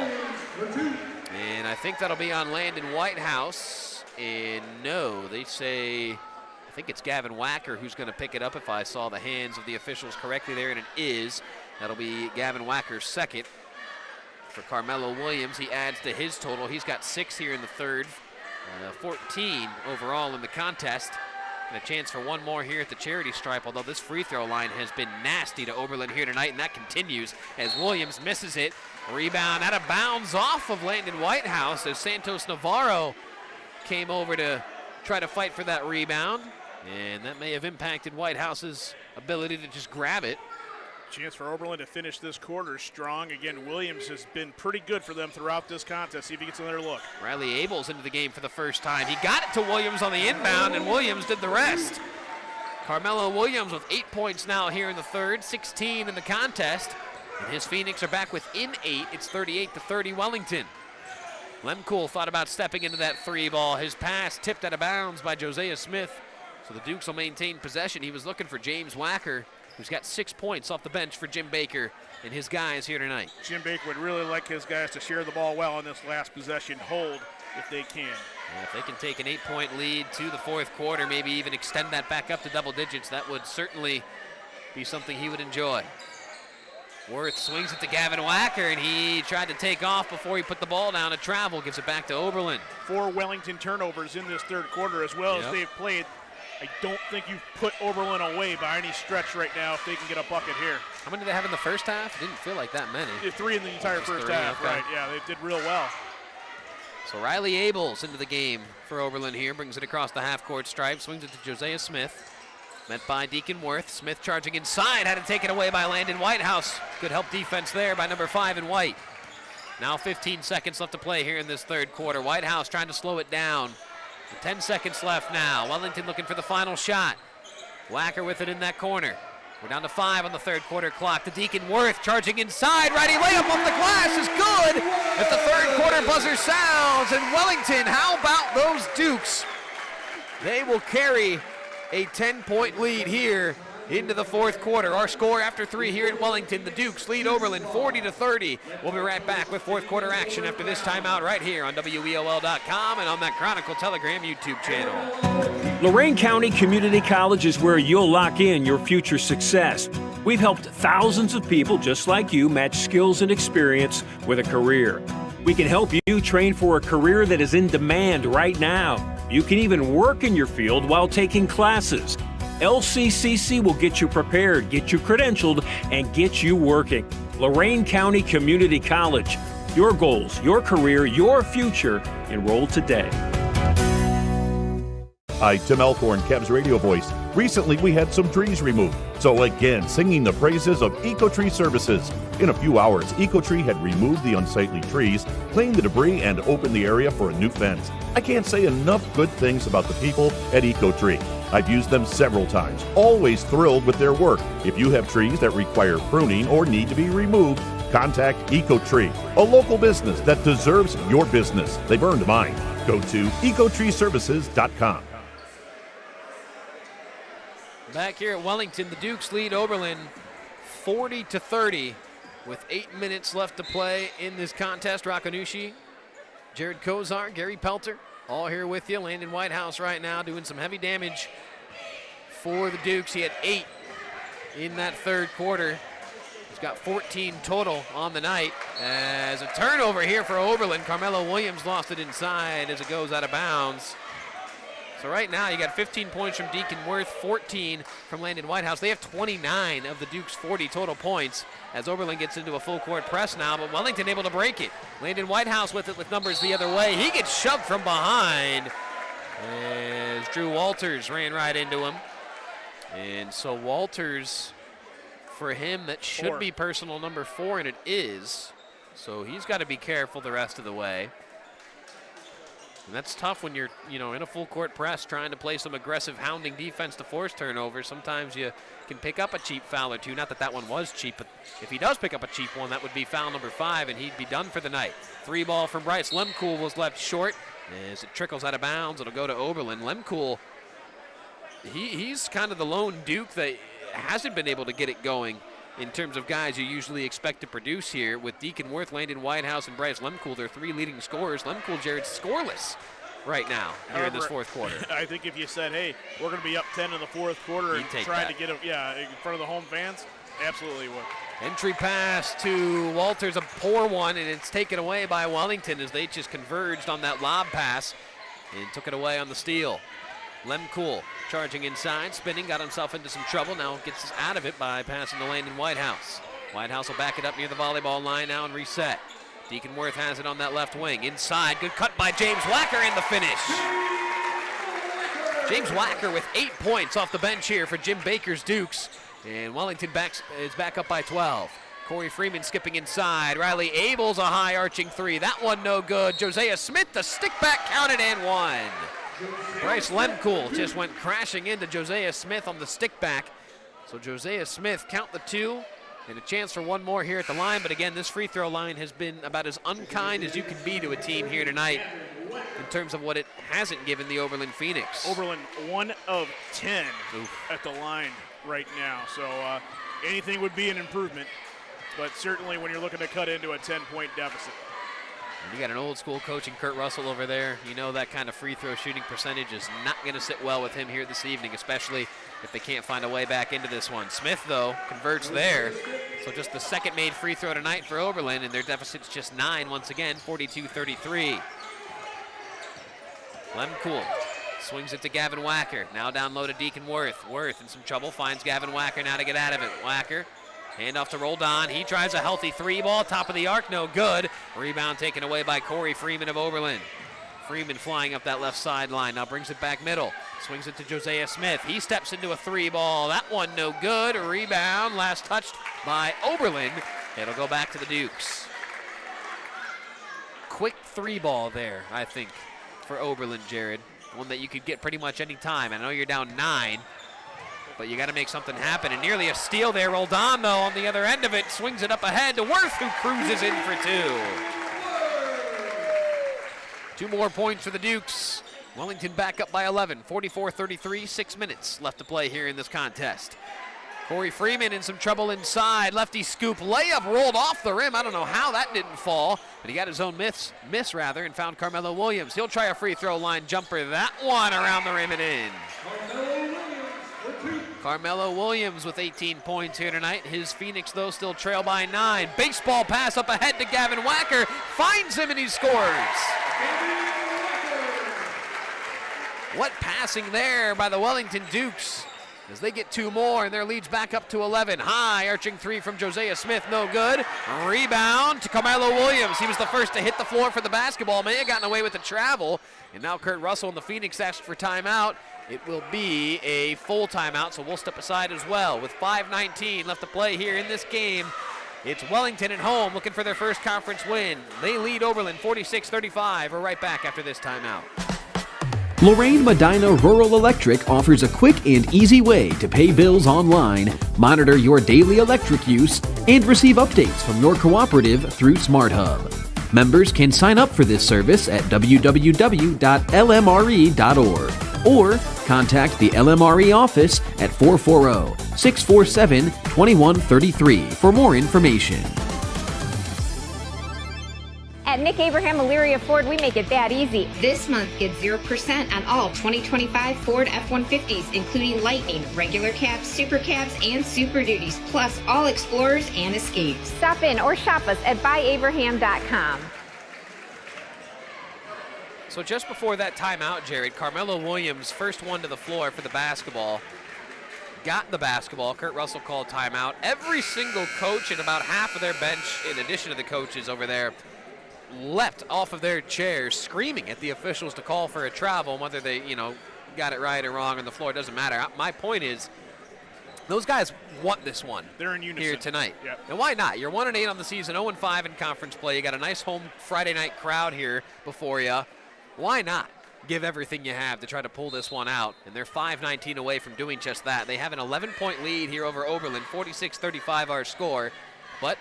And I think that'll be on Landon Whitehouse. And no, they say, I think it's Gavin Wacker who's going to pick it up if I saw the hands of the officials correctly there, and it is. That'll be Gavin Wacker's second. For Carmelo Williams, he adds to his total. He's got 6 here in the third, 14 overall in the contest. And a chance for one more here at the charity stripe, although this free throw line has been nasty to Oberlin here tonight, and that continues as Williams misses it. Rebound out of bounds off of Landon Whitehouse as Santos Navarro came over to try to fight for that rebound. And that may have impacted Whitehouse's ability to just grab it. Chance for Oberlin to finish this quarter strong. Again, Williams has been pretty good for them throughout this contest. See if he gets another look. Riley Abels into the game for the first time. He got it to Williams on the inbound, and Williams did the rest. Carmelo Williams with 8 points now here in the third, 16 in the contest. And his Phoenix are back within 8. It's 38-30 Wellington. Lemcool thought about stepping into that three ball. His pass tipped out of bounds by Josiah Smith. So the Dukes will maintain possession. He was looking for James Wacker, who's got 6 points off the bench for Jim Baker and his guys here tonight. Jim Baker would really like his guys to share the ball well on this last possession, hold if they can. And if they can take an 8-point lead to the fourth quarter, maybe even extend that back up to double digits, that would certainly be something he would enjoy. Worth swings it to Gavin Wacker, and he tried to take off before he put the ball down. A travel gives it back to Oberlin. 4 Wellington turnovers in this third quarter as well as they've played. I don't think you've put Oberlin away by any stretch right now if they can get a bucket here. How many did they have in the first half? Didn't feel like that many. 3 in the entire first half, okay. right? Yeah, they did real well. So Riley Abels into the game for Oberlin here, brings it across the half-court stripe, swings it to Josiah Smith. Met by Deacon Worth. Smith charging inside, had it taken away by Landon Whitehouse. Good help defense there by number 5 in White. Now 15 seconds left to play here in this third quarter. Whitehouse trying to slow it down. 10 seconds left now. Wellington looking for the final shot. Wacker with it in that corner. We're down to 5 on the third quarter clock. To Deacon Worth charging inside. Righty layup off the glass is good. If the third quarter buzzer sounds, and Wellington, how about those Dukes? They will carry a 10-point lead here into the fourth quarter. Our score after 3 here at Wellington. The Dukes lead Oberlin 40-30. We'll be right back with fourth quarter action after this timeout right here on WEOL.com and on that Chronicle Telegram YouTube channel. Lorain County Community College is where you'll lock in your future success. We've helped thousands of people just like you match skills and experience with a career. We can help you train for a career that is in demand right now. You can even work in your field while taking classes. LCCC will get you prepared, get you credentialed, and get you working. Lorain County Community College. Your goals, your career, your future. Enroll today. Hi, Tim Elkhorn, Cavs radio voice. Recently, we had some trees removed. So again, singing the praises of EcoTree Services. In a few hours, EcoTree had removed the unsightly trees, cleaned the debris, and opened the area for a new fence. I can't say enough good things about the people at EcoTree. I've used them several times, always thrilled with their work. If you have trees that require pruning or need to be removed, contact EcoTree, a local business that deserves your business. They've earned mine. Go to ecotreeservices.com. Back here at Wellington, the Dukes lead Oberlin 40-30 with 8 minutes left to play in this contest. Rakanushi, Jared Kozar, Gary Pelter, all here with you. Landon Whitehouse right now doing some heavy damage for the Dukes. He had 8 in that third quarter. He's got 14 total on the night. As a turnover here for Oberlin, Carmelo Williams lost it inside as it goes out of bounds. So right now you got 15 points from Deacon Worth, 14 from Landon Whitehouse. They have 29 of the Dukes' 40 total points as Oberlin gets into a full court press now, but Wellington able to break it. Landon Whitehouse with it with numbers the other way. He gets shoved from behind as Drew Walters ran right into him. And so Walters, for him, that should be personal number 4, and it is. So he's got to be careful the rest of the way. And that's tough when you're, in a full court press trying to play some aggressive hounding defense to force turnovers. Sometimes you can pick up a cheap foul or two. Not that that one was cheap, but if he does pick up a cheap one, that would be foul number 5, and he'd be done for the night. 3 ball from Bryce Lemcool was left short. As it trickles out of bounds, it'll go to Oberlin. Lemcool, he's kind of the lone Duke that hasn't been able to get it going in terms of guys you usually expect to produce here. With Deacon Worth, Landon Whitehouse, and Bryce Lemcool, they're 3 leading scorers. Lemcool, Jared, scoreless right now here in this fourth quarter. I think if you said, hey, we're going to be up 10 in the fourth quarter and trying to get him in front of the home fans, absolutely would. Entry pass to Walters, a poor one, and it's taken away by Wellington as they just converged on that lob pass and took it away on the steal. Lemcool charging inside, spinning, got himself into some trouble. Now gets us out of it by passing to Landon Whitehouse. Whitehouse will back it up near the volleyball line now and reset. Deacon Worth has it on that left wing. Inside, good cut by James Wacker in the finish. James Wacker with 8 points off the bench here for Jim Baker's Dukes. And Wellington is back up by 12. Corey Freeman skipping inside. Riley Abel's a high arching three. That one no good. Josiah Smith, the stick back counted and one. Bryce Lemcool just went crashing into Josiah Smith on the stick back. So Josiah Smith count the two and a chance for one more here at the line. But again, this free throw line has been about as unkind as you can be to a team here tonight in terms of what it hasn't given the Oberlin Phoenix. Oberlin 1 of 10 at the line right now. So anything would be an improvement, but certainly when you're looking to cut into a 10-point deficit. And you got an old school coach in Kurt Russell over there. You know that kind of free throw shooting percentage is not going to sit well with him here this evening, especially if they can't find a way back into this one. Smith, though, converts there. So just the second made free throw tonight for Oberlin, and their deficit's just 9 once again, 42-33. Lemcool swings it to Gavin Wacker. Now down low to Deacon Worth. Worth in some trouble, finds Gavin Wacker now to get out of it. Wacker, handoff to Roldan. He tries a healthy three ball, top of the arc, no good. Rebound taken away by Corey Freeman of Oberlin. Freeman flying up that left sideline, now brings it back middle. Swings it to Josiah Smith. He steps into a three ball. That one no good. Rebound, last touched by Oberlin. It'll go back to the Dukes. Quick three ball there, I think, for Oberlin, Jared. One that you could get pretty much any time. I know you're down 9, but you got to make something happen. And nearly a steal there. Roldan, though, on the other end of it, swings it up ahead to Worth, who cruises in for 2. 2 more points for the Dukes. Wellington back up by 11, 44-33, 6 minutes left to play here in this contest. Corey Freeman in some trouble inside. Lefty scoop layup rolled off the rim. I don't know how that didn't fall, but he got his own miss and found Carmelo Williams. He'll try a free throw line jumper. That one around the rim and in. Carmelo Williams with 18 points here tonight. His Phoenix, though, still trail by 9. Baseball pass up ahead to Gavin Wacker. Finds him and he scores. What passing there by the Wellington Dukes as they get 2 more and their lead's back up to 11. High arching three from Josiah Smith, no good. Rebound to Carmelo Williams. He was the first to hit the floor for the basketball. May have gotten away with the travel. And now Kurt Russell and the Phoenix asked for timeout. It will be a full timeout, so we'll step aside as well. With 5:19 left to play here in this game, it's Wellington at home looking for their first conference win. They lead Oberlin 46-35. We're right back after this timeout. Lorain Medina Rural Electric offers a quick and easy way to pay bills online, monitor your daily electric use, and receive updates from your cooperative through SmartHub. Members can sign up for this service at www.lmre.org or contact the LMRE office at 440-647-2133 for more information. At Nick Abraham Elyria Ford, we make it that easy. This month, get 0% on all 2025 Ford F-150s, including Lightning, regular cabs, super cabs, and Super Duties, plus all Explorers and Escapes. Stop in or shop us at buyabraham.com. So just before that timeout, Jared, Carmelo Williams, first one to the floor for the basketball, got the basketball. Kurt Russell called timeout. Every single coach and about half of their bench, in addition to the coaches over there, leapt off of their chairs screaming at the officials to call for a travel. Whether they, got it right or wrong on the floor, it doesn't matter. My point is, those guys want this one. They're in unison here tonight. Yep. And why not? You're 1-8 on the season, 0-5 in conference play. You got a nice home Friday night crowd here before you. Why not give everything you have to try to pull this one out? And they're 5:19 away from doing just that. They have an 11-point lead here over Oberlin, 46-35 our score. But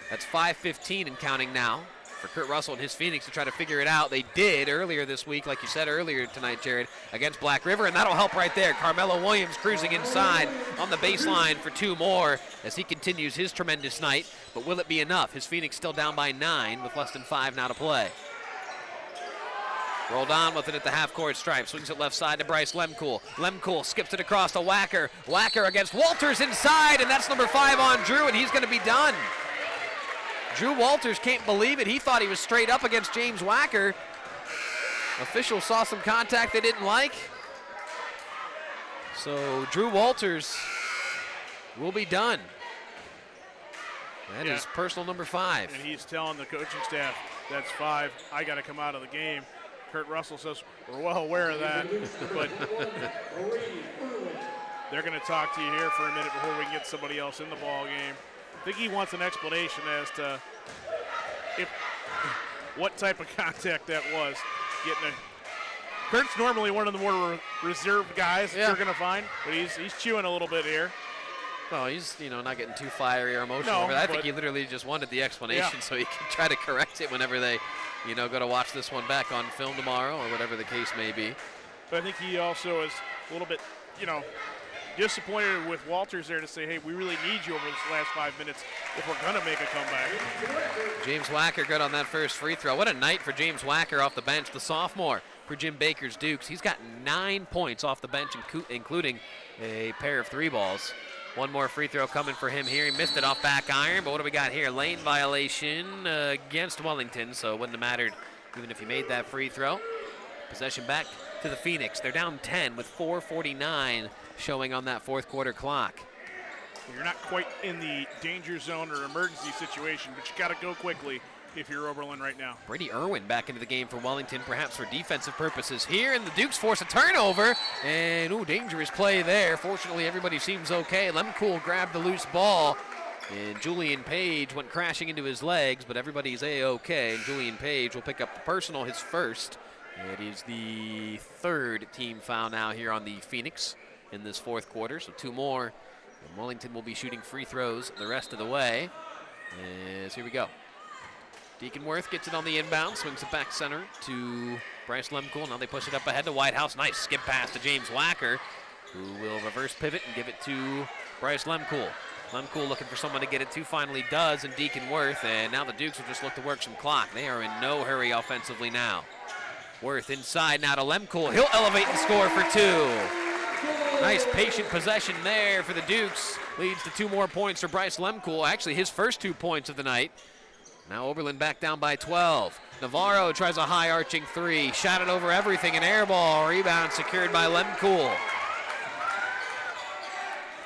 that's 5:15 and counting now for Kurt Russell and his Phoenix to try to figure it out. They did earlier this week, like you said earlier tonight, Jared, against Black River, and that'll help right there. Carmelo Williams cruising inside on the baseline for 2 more as he continues his tremendous night. But will it be enough? His Phoenix still down by 9 with less than 5 now to play. Rolled on with it at the half-court stripe. Swings it left side to Bryce Lemcool. Lemcool skips it across to Wacker. Wacker against Walters inside, and that's number 5 on Drew, and he's going to be done. Drew Walters can't believe it. He thought he was straight up against James Wacker. Officials saw some contact they didn't like. So Drew Walters will be done. That is personal number 5. And he's telling the coaching staff, that's 5. I got to come out of the game. Kurt Russell says, we're well aware of that. But they're going to talk to you here for a minute before we can get somebody else in the ball game. I think he wants an explanation as to what type of contact that was. Kurt's normally one of the more reserved guys that you're going to find, but he's chewing a little bit here. No, he's not getting too fiery or emotional. No, I think he literally just wanted the explanation so he can try to correct it whenever they, go to watch this one back on film tomorrow or whatever the case may be. But I think he also is a little bit, disappointed with Walters there to say, hey, we really need you over this last 5 minutes if we're going to make a comeback. James Wacker good on that first free throw. What a night for James Wacker off the bench, the sophomore for Jim Baker's Dukes. He's got 9 points off the bench, including a pair of 3 balls. One more free throw coming for him here. He missed it off back iron, but what do we got here? Lane violation against Wellington, so it wouldn't have mattered even if he made that free throw. Possession back to the Phoenix. They're down 10 with 4:49 showing on that fourth quarter clock. You're not quite in the danger zone or emergency situation, but you got to go quickly if you're Oberlin right now. Brady Irwin back into the game for Wellington, perhaps for defensive purposes here, and the Dukes force a turnover, and dangerous play there. Fortunately, everybody seems okay. Lemcool grabbed the loose ball, and Julian Page went crashing into his legs, but everybody's A-okay, and Julian Page will pick up the personal, his first. It is the 3rd team foul now here on the Phoenix in this fourth quarter, so 2 more. And Wellington will be shooting free throws the rest of the way. As here we go. Deacon Worth gets it on the inbound, swings it back center to Bryce Lemcool. Now they push it up ahead to Whitehouse. Nice skip pass to James Wacker, who will reverse pivot and give it to Bryce Lemcool. Lemcool looking for someone to get it to, finally does, and Deacon Worth. And now the Dukes will just look to work some clock. They are in no hurry offensively now. Worth inside now to Lemcool. He'll elevate and score for 2. Nice patient possession there for the Dukes. Leads to 2 more points for Bryce Lemcool. Actually, his first 2 points of the night. Now Oberlin back down by 12. Navarro tries a high arching 3. Shot it over everything, an air ball. Rebound secured by Lemcool.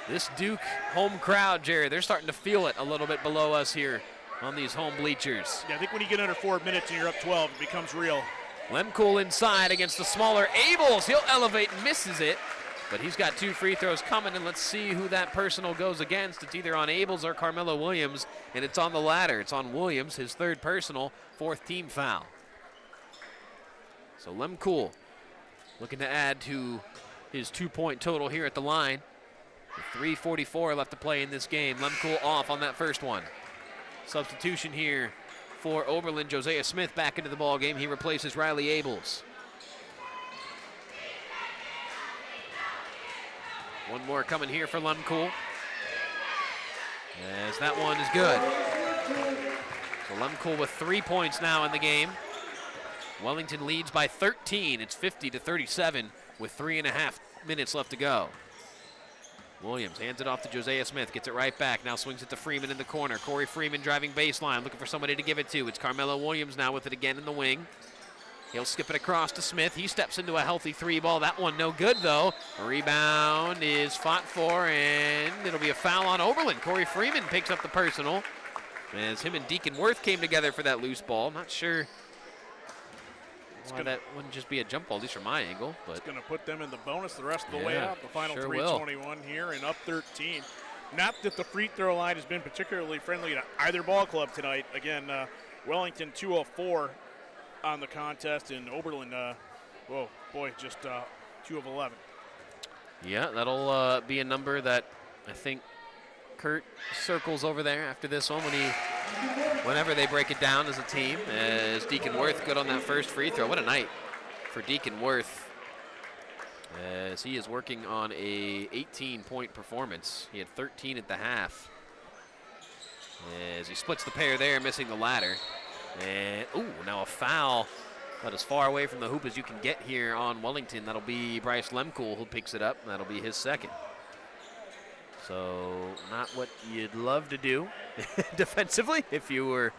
This Duke home crowd, Jerry, they're starting to feel it a little bit below us here on these home bleachers. Yeah, I think when you get under 4 minutes and you're up 12, it becomes real. Lemcool inside against the smaller Abels. He'll elevate and misses it, but he's got 2 free throws coming, and let's see who that personal goes against. It's either on Abels or Carmelo Williams, and it's on the latter. It's on Williams, his 3rd personal, 4th team foul. So Lemcool looking to add to his 2-point total here at the line. With 3:44 left to play in this game. Lemcool off on that first one. Substitution here for Oberlin. Josiah Smith back into the ball game. He replaces Riley Abels. One more coming here for Lemcool, as that one is good. So Lemcool with 3 points now in the game. Wellington leads by 13. It's 50-37 with 3.5 minutes left to go. Williams hands it off to Josiah Smith, gets it right back. Now swings it to Freeman in the corner. Corey Freeman driving baseline, looking for somebody to give it to. It's Carmelo Williams now with it again in the wing. He'll skip it across to Smith. He steps into a healthy 3 ball. That one no good, though. A rebound is fought for, and it'll be a foul on Oberlin. Corey Freeman picks up the personal, as him and Deacon Worth came together for that loose ball. Not sure why that wouldn't just be a jump ball, at least from my angle. But it's going to put them in the bonus the rest of the way out. The final sure 3:21 here and up 13. Not that the free throw line has been particularly friendly to either ball club tonight. Again, Wellington 2 of 4 on the contest, and Oberlin, just 2 of 11. Yeah, that'll be a number that I think Kurt circles over there after this one whenever they break it down as a team. As Deacon Worth good on that first free throw. What a night for Deacon Worth, as he is working on a 18-point performance. He had 13 at the half, as he splits the pair there, missing the ladder. And now a foul, but as far away from the hoop as you can get here on Wellington. That'll be Bryce Lemcool who picks it up, and that'll be his 2nd. So not what you'd love to do defensively if you were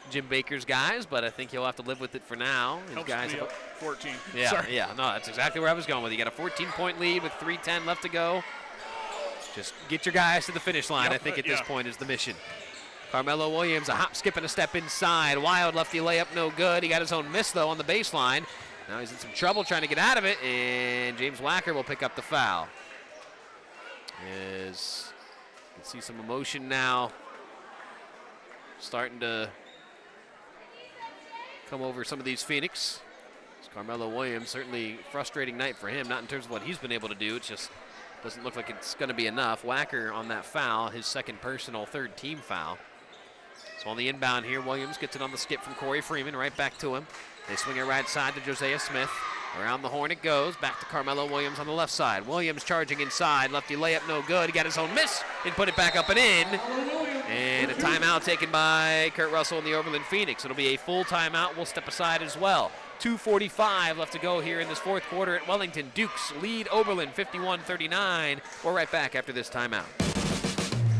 Jim Baker's guys, but I think he'll have to live with it for now. His guys up 14. Yeah, no, that's exactly where I was going with. You got a 14-point lead with 3:10 left to go. Just get your guys to the finish line, I think, at this point is the mission. Carmelo Williams, a hop, skip, and a step inside. Wild lefty layup, no good. He got his own miss, though, on the baseline. Now he's in some trouble trying to get out of it, and James Wacker will pick up the foul. As you can see some emotion now starting to come over some of these Phoenix. It's Carmelo Williams, certainly frustrating night for him, not in terms of what he's been able to do. It just doesn't look like it's going to be enough. Wacker on that foul, his second personal, third team foul. So on the inbound here, Williams gets it on the skip from Corey Freeman, right back to him. They swing it right side to Josiah Smith. Around the horn it goes, back to Carmelo Williams on the left side. Williams charging inside, lefty layup no good. He got his own miss and put it back up and in. And a timeout taken by Kurt Russell and the Oberlin Phoenix. It'll be a full timeout. We'll step aside as well. 2:45 left to go here in this fourth quarter at Wellington. Dukes lead Oberlin 51-39. We're right back after this timeout.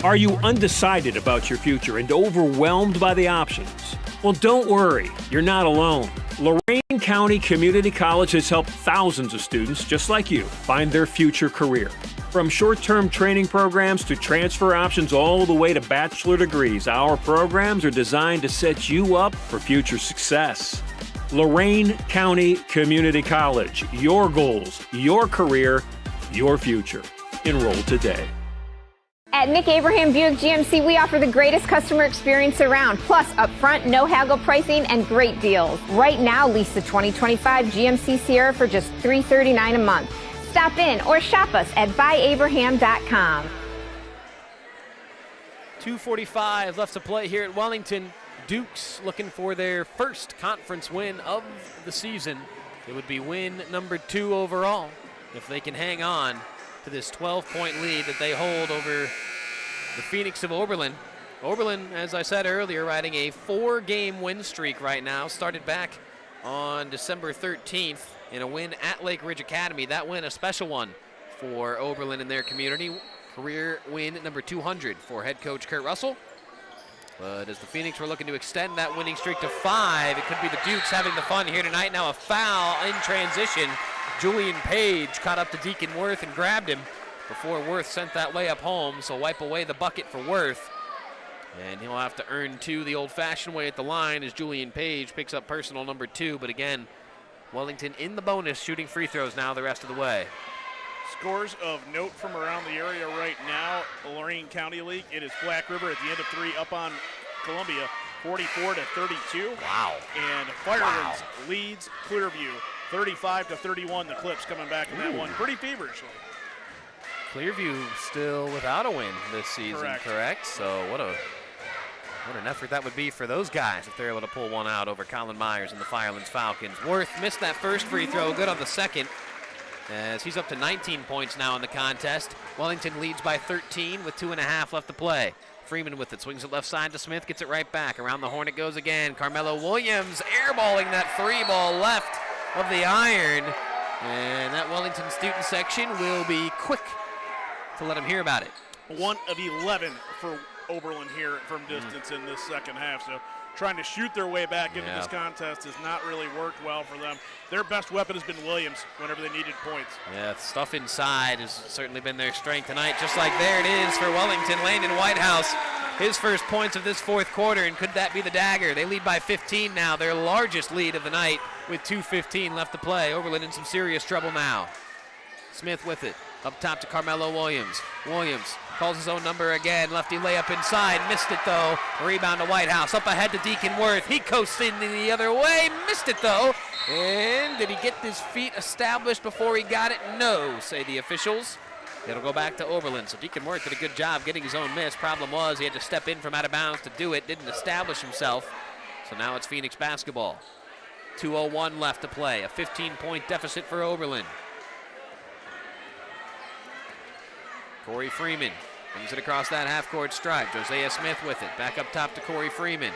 Are you undecided about your future and overwhelmed by the options? Well, don't worry. You're not alone. Lorain County Community College has helped thousands of students just like you find their future career. From short-term training programs to transfer options all the way to bachelor degrees, our programs are designed to set you up for future success. Lorain County Community College. Your goals, your career, your future. Enroll today. At Nick Abraham Buick GMC, we offer the greatest customer experience around, plus upfront, no haggle pricing and great deals. Right now, lease the 2025 GMC Sierra for just $339 a month. Stop in or shop us at buyabraham.com. 2:45 left to play here at Wellington. Dukes looking for their first conference win of the season. It would be win number 2 overall if they can hang on to this 12-point lead that they hold over the Phoenix of Oberlin. Oberlin, as I said earlier, riding a 4-game win streak right now. Started back on December 13th in a win at Lake Ridge Academy. That win, a special one for Oberlin and their community. Career win number 200 for head coach Kurt Russell. But as the Phoenix were looking to extend that winning streak to 5, it could be the Dukes having the fun here tonight. Now a foul in transition. Julian Page caught up to Deacon Worth and grabbed him before Worth sent that layup home, so wipe away the bucket for Worth. And he'll have to earn 2 the old-fashioned way at the line as Julian Page picks up personal number 2. But again, Wellington in the bonus, shooting free throws now the rest of the way. Scores of note from around the area right now. Lorain County League, it is Black River at the end of 3 up on Columbia, 44-32. Wow. And Firelands leads Clearview, 35-31. The Clips coming back in that one pretty feverishly. Clearview still without a win this season, correct? So what an effort that would be for those guys if they're able to pull one out over Colin Myers and the Firelands Falcons. Worth missed that first free throw, good on the second, as he's up to 19 points now in the contest. Wellington leads by 13 with 2.5 left to play. Freeman with it, swings it left side to Smith, gets it right back. Around the horn it goes again. Carmelo Williams airballing that 3-ball left of the iron. And that Wellington student section will be quick to let him hear about it. 1 of 11 for Oberlin here from distance in this second half. So trying to shoot their way back into this contest has not really worked well for them. Their best weapon has been Williams whenever they needed points. Yeah, stuff inside has certainly been their strength tonight. Just like there it is for Wellington. Landon Whitehouse, his first points of this fourth quarter, and could that be the dagger? They lead by 15 now, their largest lead of the night with 2:15 left to play. Oberlin in some serious trouble now. Smith with it, up top to Carmelo Williams. Williams calls his own number again. Lefty layup inside, missed it though. Rebound to Whitehouse, up ahead to Deacon Worth. He coasts in the other way, missed it though. And did he get his feet established before he got it? No, say the officials. It'll go back to Oberlin. So Deacon Worth did a good job getting his own miss. Problem was he had to step in from out of bounds to do it. Didn't establish himself. So now it's Phoenix basketball. 2:01 left to play. A 15-point deficit for Oberlin. Corey Freeman brings it across that half-court stripe. Josiah Smith with it. Back up top to Corey Freeman.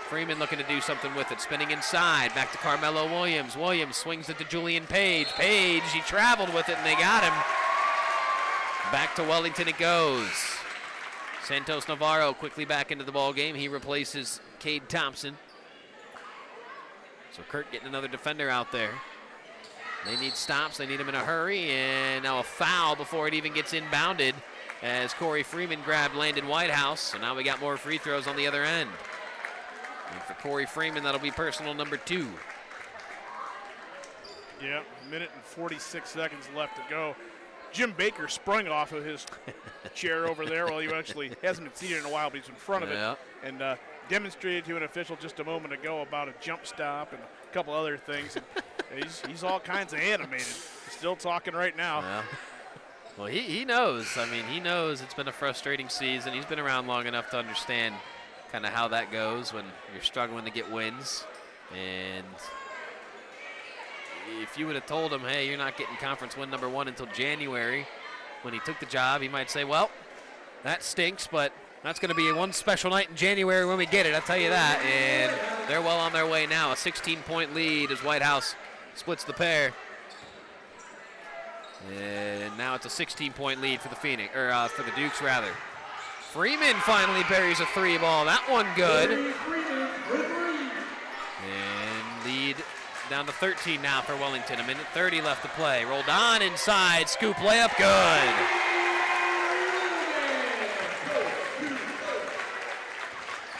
Freeman looking to do something with it. Spinning inside. Back to Carmelo Williams. Williams swings it to Julian Page. Page, he traveled with it and they got him. Back to Wellington it goes. Santos Navarro quickly back into the ball game. He replaces Cade Thompson. So Kurt getting another defender out there. They need stops. They need him in a hurry. And now a foul before it even gets inbounded as Corey Freeman grabbed Landon Whitehouse. So now we got more free throws on the other end. And for Corey Freeman, that'll be personal number 2. Yeah, 1 minute and 46 seconds left to go. Jim Baker sprung off of his chair over there. Well, he actually hasn't been seated in a while, but he's in front of it. And demonstrated to an official just a moment ago about a jump stop and a couple other things. And he's all kinds of animated. He's still talking right now. Yeah. Well, he knows. I mean, he knows it's been a frustrating season. He's been around long enough to understand kind of how that goes when you're struggling to get wins. And if you would have told him, hey, you're not getting conference win number 1 until January, when he took the job, he might say, well, that stinks, but that's going to be one special night in January when we get it, I'll tell you that. And they're well on their way now. A 16-point lead as White House splits the pair. And now it's a 16-point lead for the for the Dukes, rather. Freeman finally buries a 3-ball. That one good. And lead down to 13 now for Wellington. 1:30 left to play. Rolled on inside. Scoop layup. Good.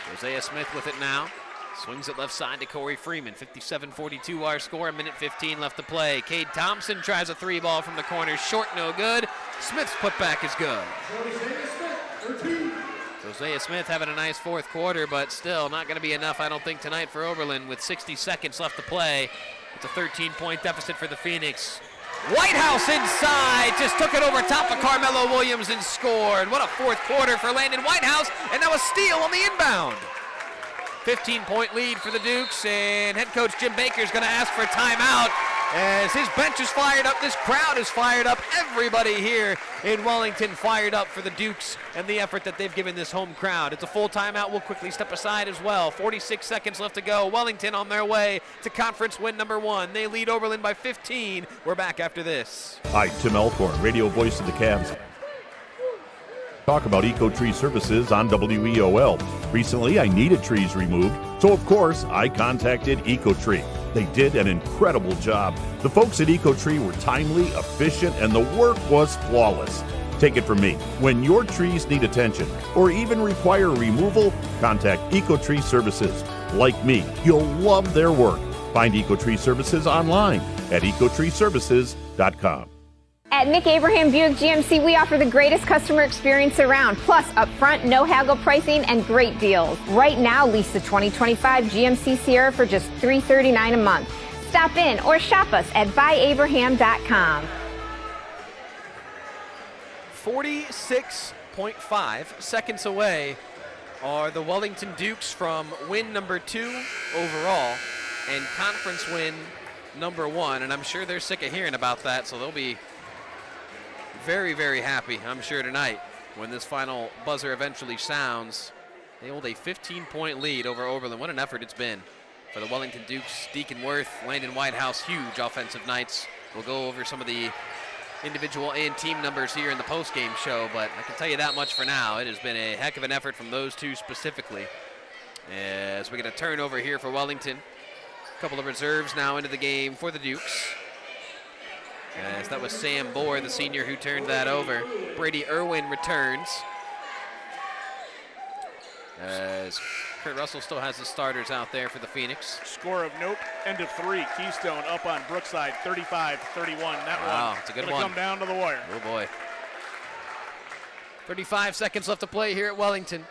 Hosea Smith with it now. Swings it left side to Corey Freeman. 57-42 our score. 1:15 left to play. Cade Thompson tries a 3-ball from the corner. Short, no good. Smith's putback is good. Hosea Smith having a nice fourth quarter, but still not going to be enough, I don't think, tonight for Oberlin with 60 seconds left to play. It's a 13-point deficit for the Phoenix. White House inside, just took it over top of Carmelo Williams and scored. What a fourth quarter for Landon Whitehouse, and now a steal on the inbound. 15-point lead for the Dukes, and head coach Jim Baker is going to ask for a timeout as his bench is fired up, this crowd is fired up, everybody here in Wellington fired up for the Dukes and the effort that they've given this home crowd. It's a full timeout. We'll quickly step aside as well. 46 seconds left to go. Wellington on their way to conference win number 1. They lead Oberlin by 15. We're back after this. Hi, Tim Elkhorn, radio voice of the Cavs. Talk about Eco-Tree Services on WEOL. Recently, I needed trees removed, so of course, I contacted Eco-Tree. They did an incredible job. The folks at Eco-Tree were timely, efficient, and the work was flawless. Take it from me, when your trees need attention or even require removal, contact Eco-Tree Services. Like me, you'll love their work. Find Eco-Tree Services online at ecotreeservices.com. At Nick Abraham Buick GMC, we offer the greatest customer experience around, plus upfront, no haggle pricing and great deals. Right now, lease the 2025 GMC Sierra for just $339 a month. Stop in or shop us at buyabraham.com. 46.5 seconds away are the Wellington Dukes from win number 2 overall and conference win number 1. And I'm sure they're sick of hearing about that, so they'll be very, very happy, I'm sure, tonight when this final buzzer eventually sounds. They hold a 15-point lead over Oberlin. What an effort it's been for the Wellington Dukes. Deacon Worth, Landon Whitehouse, huge offensive nights. We'll go over some of the individual and team numbers here in the post-game show, but I can tell you that much for now. It has been a heck of an effort from those two specifically. As we get a turnover here for Wellington. A couple of reserves now into the game for the Dukes. As that was Sam Bohr, the senior, who turned that over. Brady Irwin returns. As Kurt Russell still has the starters out there for the Phoenix. Score of note, end of 3. Keystone up on Brookside, 35-31. That one, it's a good one. Come down to the wire. Oh boy. 35 seconds left to play here at Wellington.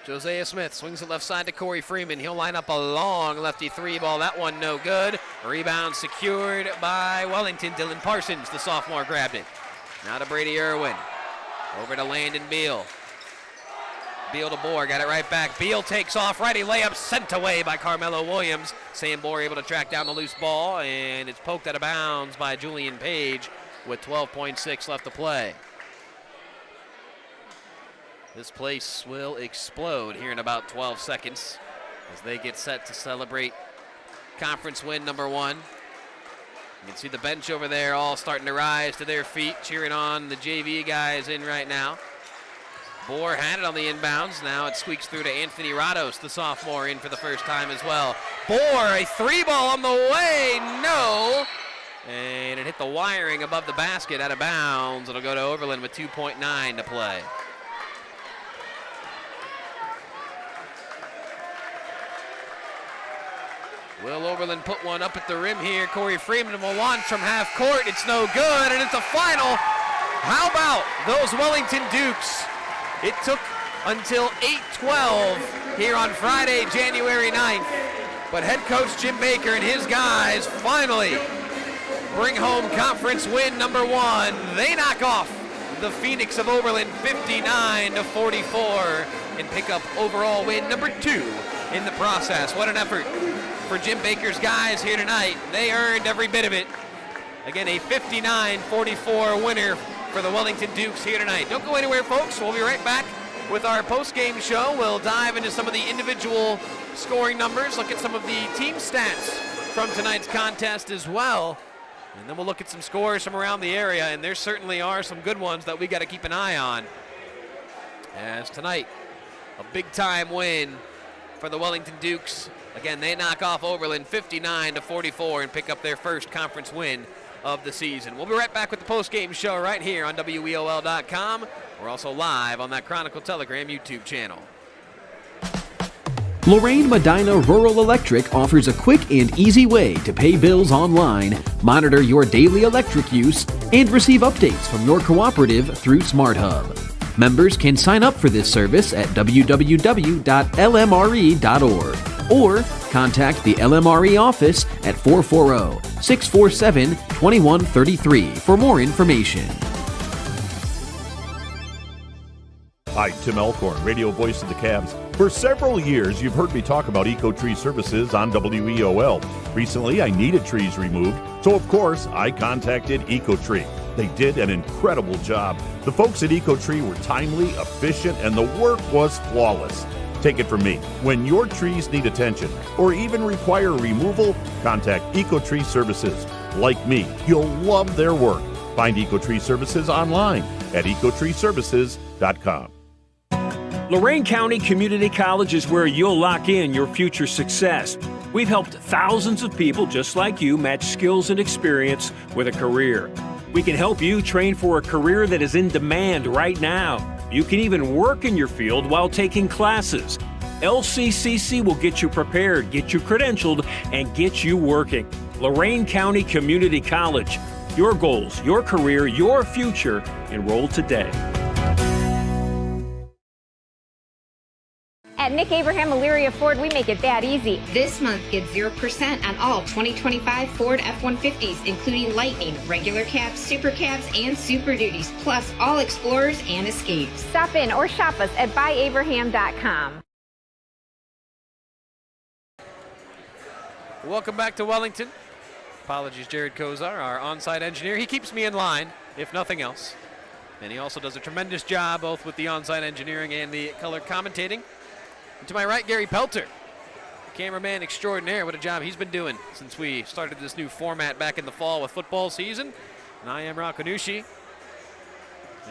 Hosea Smith swings it left side to Corey Freeman. He'll line up a long lefty 3-ball. That one no good. Rebound secured by Wellington. Dylan Parsons, the sophomore, grabbed it. Now to Brady Irwin. Over to Landon Beal. Beal to Bohr, got it right back. Beal takes off, righty layup sent away by Carmelo Williams. Sam Bohr able to track down the loose ball, and it's poked out of bounds by Julian Page with 12.6 left to play. This place will explode here in about 12 seconds as they get set to celebrate conference win number 1. You can see the bench over there all starting to rise to their feet, cheering on the JV guys in right now. Bohr had it on the inbounds. Now it squeaks through to Anthony Rados, the sophomore, in for the first time as well. Bohr, a 3-ball on the way, no. And it hit the wiring above the basket, out of bounds. It'll go to Oberlin with 2.9 to play. Will Oberlin put one up at the rim here? Corey Freeman will launch from half court. It's no good, and it's a final How about those Wellington Dukes? It took until 8:12 here on Friday, January 9th, but head coach Jim Baker and his guys finally bring home conference win number 1. They knock off the Phoenix of Oberlin 59-44 and pick up overall win number 2 in the process. What an effort for Jim Baker's guys here tonight. They earned every bit of it. Again, a 59-44 winner for the Wellington Dukes here tonight. Don't go anywhere, folks. We'll be right back with our post-game show. We'll dive into some of the individual scoring numbers, look at some of the team stats from tonight's contest as well. And then we'll look at some scores from around the area, and there certainly are some good ones that we got to keep an eye on. As tonight, a big-time win for the Wellington Dukes. Again, they knock off Oberlin 59-44 and pick up their first conference win of the season. We'll be right back with the post-game show right here on WEOL.com. We're also live on that Chronicle Telegram YouTube channel. Lorain Medina Rural Electric offers a quick and easy way to pay bills online, monitor your daily electric use, and receive updates from your cooperative through SmartHub. Members can sign up for this service at www.lmre.org or contact the LMRE office at 440-647-2133 for more information. Hi, Tim Elkhorn, radio voice of the Cavs. For several years, you've heard me talk about EcoTree services on WEOL. Recently, I needed trees removed, so of course, I contacted EcoTree. They did an incredible job. The folks at EcoTree were timely, efficient, and the work was flawless. Take it from me. When your trees need attention or even require removal, contact EcoTree Services. Like me, you'll love their work. Find EcoTree Services online at ecotreeservices.com. Lorain County Community College is where you'll lock in your future success. We've helped thousands of people just like you match skills and experience with a career. We can help you train for a career that is in demand right now. You can even work in your field while taking classes. LCCC will get you prepared, get you credentialed, and get you working. Lorain County Community College. Your goals, your career, your future. Enroll today. At Nick Abraham Elyria Ford, we make it that easy. This month, get 0% on all 2025 Ford F-150s, including Lightning, regular cabs, super cabs, and Super Duties, plus all Explorers and Escapes. Stop in or shop us at buyabraham.com. Welcome back to Wellington. Apologies, Jared Kozar, our on-site engineer. He keeps me in line, if nothing else. And he also does a tremendous job both with the on-site engineering and the color commentating. And to my right, Gary Pelter, cameraman extraordinaire. What a job he's been doing since we started this new format back in the fall with football season. And I am Rakanushi.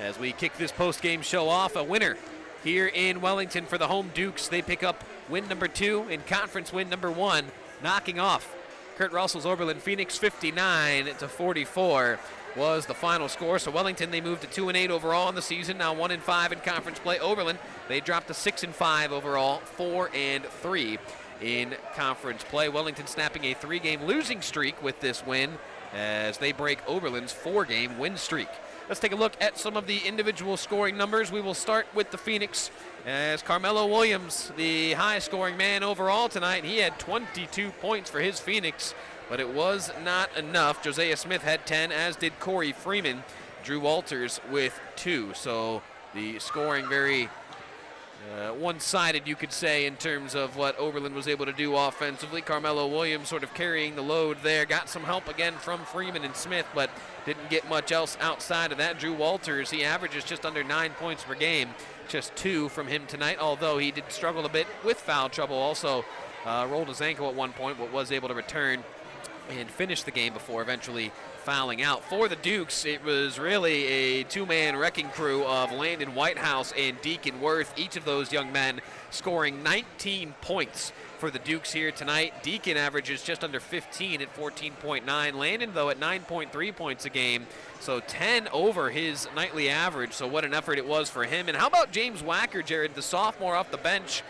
As we kick this post-game show off, a winner here in Wellington for the home Dukes. They pick up win number 2 and conference win number 1, knocking off Kurt Russell's Oberlin Phoenix 59-44 was the final score. So Wellington, they moved to 2-8 overall in the season, now 1-5 in conference play. Oberlin, they dropped to 6-5 overall, 4-3 in conference play. Wellington snapping a 3-game losing streak with this win as they break Oberlin's 4-game win streak. Let's take a look at some of the individual scoring numbers. We will start with the Phoenix as Carmelo Williams, the high-scoring man overall tonight. He had 22 points for his Phoenix, but it was not enough. Josiah Smith had 10, as did Corey Freeman. Drew Walters with 2. So the scoring very one-sided, you could say, in terms of what Oberlin was able to do offensively. Carmelo Williams sort of carrying the load there. Got some help again from Freeman and Smith, but didn't get much else outside of that. Drew Walters, he averages just under 9 points per game. Just 2 from him tonight, although he did struggle a bit with foul trouble. Also rolled his ankle at one point, but was able to return and finish the game before eventually fouling out. For the Dukes, it was really a two-man wrecking crew of Landon Whitehouse and Deacon Worth, each of those young men scoring 19 points for the Dukes here tonight. Deacon averages just under 15 at 14.9. Landon, though, at 9.3 points a game, so 10 over his nightly average. So what an effort it was for him. And how about James Wacker, Jared, the sophomore off the bench?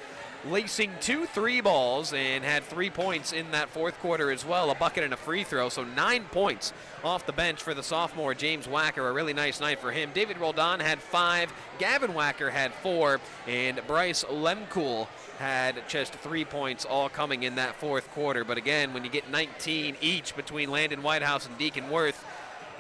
lacing 2 3 balls and had 3 points in that fourth quarter as well, a bucket and a free throw, so 9 points off the bench for the sophomore James Wacker. A really nice night for him. David Roldan had 5, Gavin Wacker had 4, and Bryce Lemkool had just 3 points, all coming in that fourth quarter. But again, when you get 19 each between Landon Whitehouse and Deacon Worth,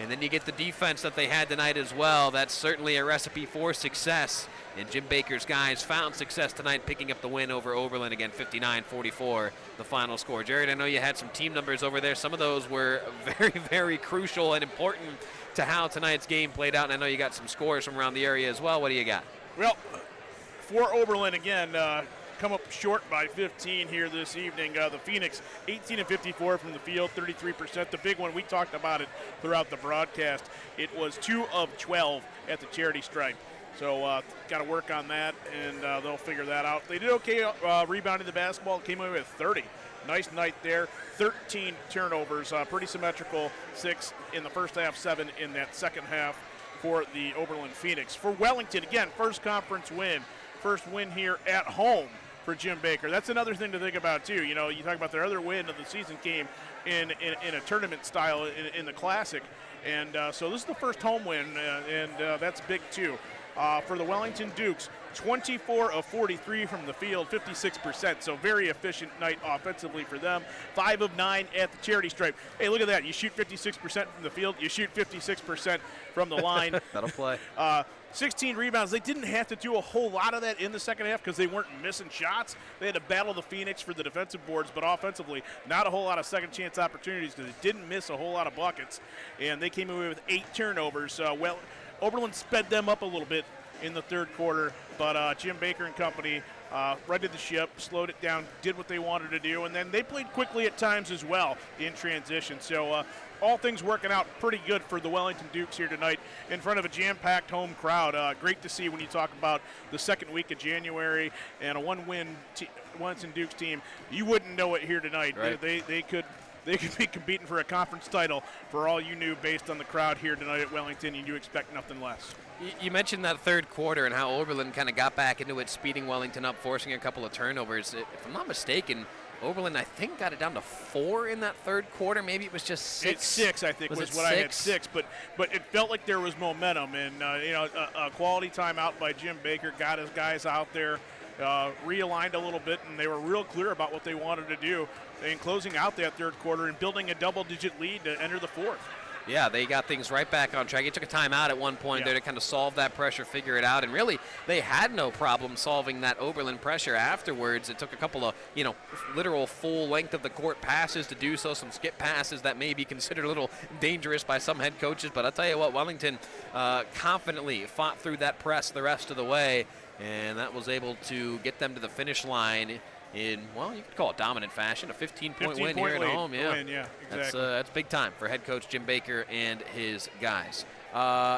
and then you get the defense that they had tonight as well, that's certainly a recipe for success. And Jim Baker's guys found success tonight, picking up the win over Oberlin again, 59-44, the final score. Jared, I know you had some team numbers over there. Some of those were very, very crucial and important to how tonight's game played out. And I know you got some scores from around the area as well. What do you got? Well, for Oberlin, again, come up short by 15 here this evening. The Phoenix, 18-54 from the field, 33%. The big one, we talked about it throughout the broadcast. It was 2 of 12 at the charity stripe. So got to work on that, and they'll figure that out. They did okay rebounding the basketball. Came away with 30. Nice night there. 13 turnovers, pretty symmetrical. 6 in the first half, 7 in that second half for the Oberlin Phoenix. For Wellington, again, first conference win. First win here at home for Jim Baker. That's another thing to think about, too. You know, you talk about their other win of the season came in a tournament style in the Classic. And so this is the first home win, and that's big, too. For the Wellington Dukes, 24 of 43 from the field, 56%. So very efficient night offensively for them. 5 of 9 at the charity stripe. Hey, look at that. You shoot 56% from the field. You shoot 56% from the line. That'll play. 16 rebounds. They didn't have to do a whole lot of that in the second half because they weren't missing shots. They had to battle the Phoenix for the defensive boards, but offensively, not a whole lot of second chance opportunities because they didn't miss a whole lot of buckets. And they came away with 8 turnovers. Oberlin sped them up a little bit in the third quarter, but Jim Baker and company righted the ship, slowed it down, did what they wanted to do, and then they played quickly at times as well in transition. So all things working out pretty good for the Wellington Dukes here tonight in front of a jam-packed home crowd. Great to see when you talk about the second week of January and a one-win Wellington Dukes team. You wouldn't know it here tonight. Right. They could be competing for a conference title for all you knew based on the crowd here tonight at Wellington, and you expect nothing less. You mentioned that third quarter and how Oberlin kind of got back into it, speeding Wellington up, forcing a couple of turnovers. If I'm not mistaken, Oberlin, I think, got it down to 4 in that third quarter. Maybe it was just 6. It's 6, I think, was what 6? I had 6. But it felt like there was momentum. And, a quality timeout by Jim Baker got his guys out there, realigned a little bit, and they were real clear about what they wanted to do in closing out that third quarter and building a double-digit lead to enter the fourth. Yeah, they got things right back on track. He took a timeout at one point there to kind of solve that pressure, figure it out, and really they had no problem solving that Oberlin pressure afterwards. It took a couple of, literal full length of the court passes to do so, some skip passes that may be considered a little dangerous by some head coaches, but I'll tell you what, Wellington confidently fought through that press the rest of the way, and that was able to get them to the finish line in, well, you could call it dominant fashion, a 15-point win here at home. Yeah, exactly. That's big time for head coach Jim Baker and his guys.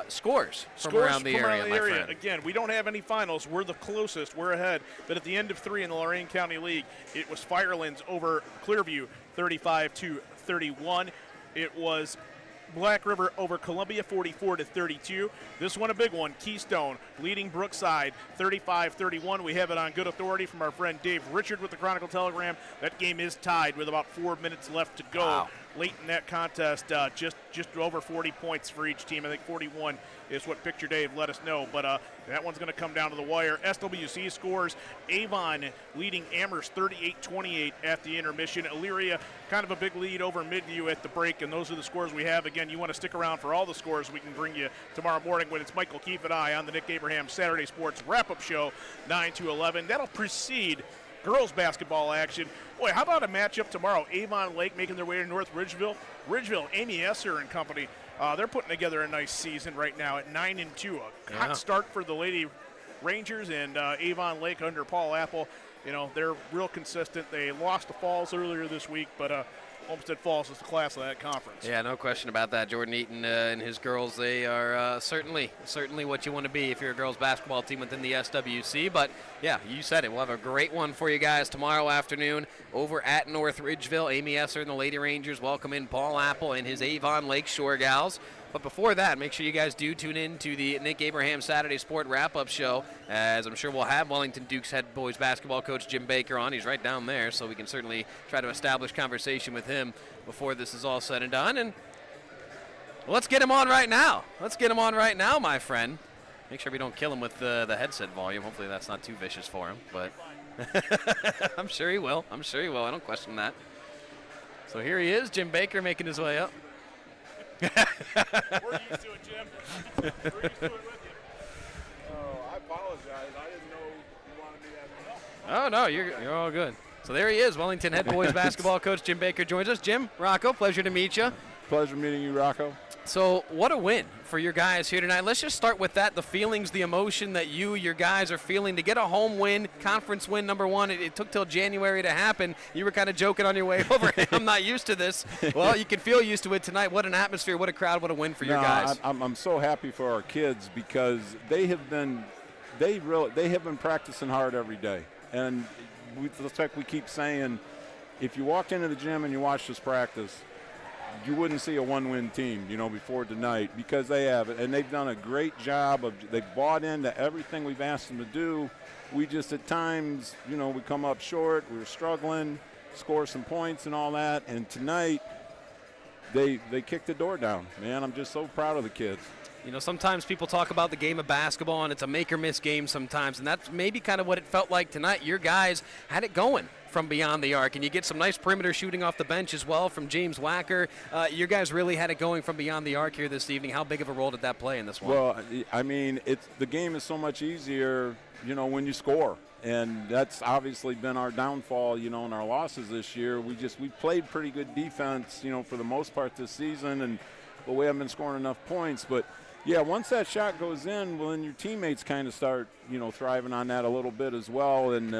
Scores from around the area, my friend. Again, we don't have any finals. We're the closest. We're ahead. But at the end of 3 in the Lorain County League, it was Firelands over Clearview, 35-31. It was Black River over Columbia, 44-32. This one a big one. Keystone leading Brookside, 35-31. We have it on good authority from our friend Dave Richard with the Chronicle Telegram. That game is tied with about 4 minutes left to go. Wow. Late in that contest, just over 40 points for each team. I think 41 is what Picture Dave let us know. But that one's going to come down to the wire. SWC scores. Avon leading Amherst 38-28 at the intermission. Elyria kind of a big lead over Midview at the break, and those are the scores we have. Again, you want to stick around for all the scores we can bring you tomorrow morning when it's Michael Keefe and I on the Nick Abraham Saturday Sports Wrap-Up Show, 9 to 11. That'll precede girls basketball action. Boy, how about a matchup tomorrow? Avon Lake making their way to North Ridgeville. Amy Esser and company, they're putting together a nice season right now at 9-2. A hot start for the Lady Rangers, and Avon Lake under Paul Apple. They're real consistent. They lost to Falls earlier this week, but Olmsted Falls is the class of that conference. Yeah, no question about that. Jordan Eaton and his girls, they are certainly what you want to be if you're a girls basketball team within the SWC. But, yeah, you said it. We'll have a great one for you guys tomorrow afternoon over at North Ridgeville. Amy Esser and the Lady Rangers welcome in Paul Apple and his Avon Lakeshore gals. But before that, make sure you guys do tune in to the Nick Abraham Saturday Sport Wrap-Up Show, as I'm sure we'll have Wellington Dukes head boys basketball coach Jim Baker on. He's right down there, so we can certainly try to establish conversation with him before this is all said and done. And let's get him on right now. Let's get him on right now, my friend. Make sure we don't kill him with the headset volume. Hopefully that's not too vicious for him, but I'm sure he will. I'm sure he will. I don't question that. So here he is, Jim Baker, making his way up. We're used to it, Jim. We're used to it with you. Oh, I apologize. I didn't know you wanted me to have. Oh, no, you're all good. So there he is, Wellington head boys basketball coach Jim Baker joins us. Jim, Rocco, pleasure to meet you. Pleasure meeting you, Rocco. So what a win for your guys here tonight. Let's just start with that, the feelings, the emotion that your guys are feeling to get a home win, conference win number one. It took till January to happen. You were kind of joking on your way over. I'm not used to this. Well, you can feel used to it tonight. What an atmosphere, what a crowd, what a win for your guys. I'm so happy for our kids because they have been practicing hard every day. And it's like we keep saying, if you walked into the gym and you watched us practice, you wouldn't see a one-win team, before tonight, because they have it. And they've done a great job they've bought into everything we've asked them to do. We just at times, we come up short, we're struggling, score some points and all that. And tonight, they kicked the door down. Man, I'm just so proud of the kids. Sometimes people talk about the game of basketball, and it's a make-or-miss game sometimes, and that's maybe kind of what it felt like tonight. Your guys had it going from beyond the arc, and you get some nice perimeter shooting off the bench as well from James Wacker. Your guys really had it going from beyond the arc here this evening. How big of a role did that play in this one? Well, I mean, the game is so much easier, when you score. And that's obviously been our downfall, in our losses this year. We played pretty good defense, for the most part this season, but we haven't been scoring enough points. But yeah, once that shot goes in, well, then your teammates kind of start, thriving on that a little bit as well. And,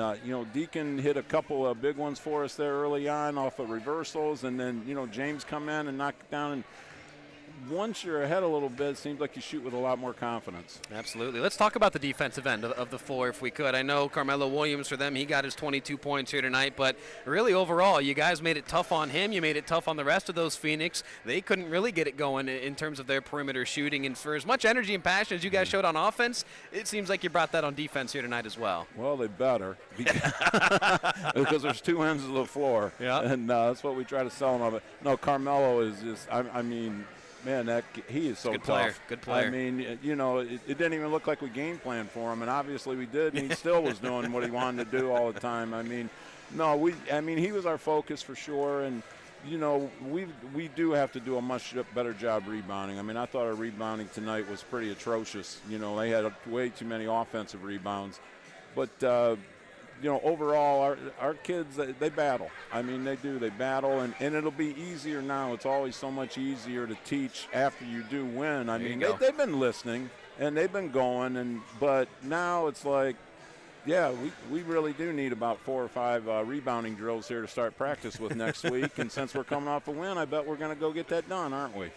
Deacon hit a couple of big ones for us there early on off of reversals. And then, James come in and knock it down. And once you're ahead a little bit, it seems like you shoot with a lot more confidence. Absolutely. Let's talk about the defensive end of the floor if we could. I know Carmelo Williams, for them, he got his 22 points here tonight, but really overall, you guys made it tough on him. You made it tough on the rest of those Phoenix. They couldn't really get it going in terms of their perimeter shooting, and for as much energy and passion as you guys showed on offense, it seems like you brought that on defense here tonight as well. Well, they better, because there's two ends of the floor, and that's what we try to sell them of it. No, Carmelo is just, I mean, man, he is so tough. Good player. I mean, it didn't even look like we game planned for him, and obviously we did, and he still was doing what he wanted to do all the time. I mean, he was our focus for sure, and we do have to do a much better job rebounding. I mean, I thought our rebounding tonight was pretty atrocious. They had way too many offensive rebounds, but overall, our kids, they battle. I mean, they do. They battle, and it'll be easier now. It's always so much easier to teach after you do win. I mean, they've been listening, and they've been going, but now it's like, yeah, we really do need about 4 or 5 rebounding drills here to start practice with next week. And since we're coming off a win, I bet we're going to go get that done, aren't we?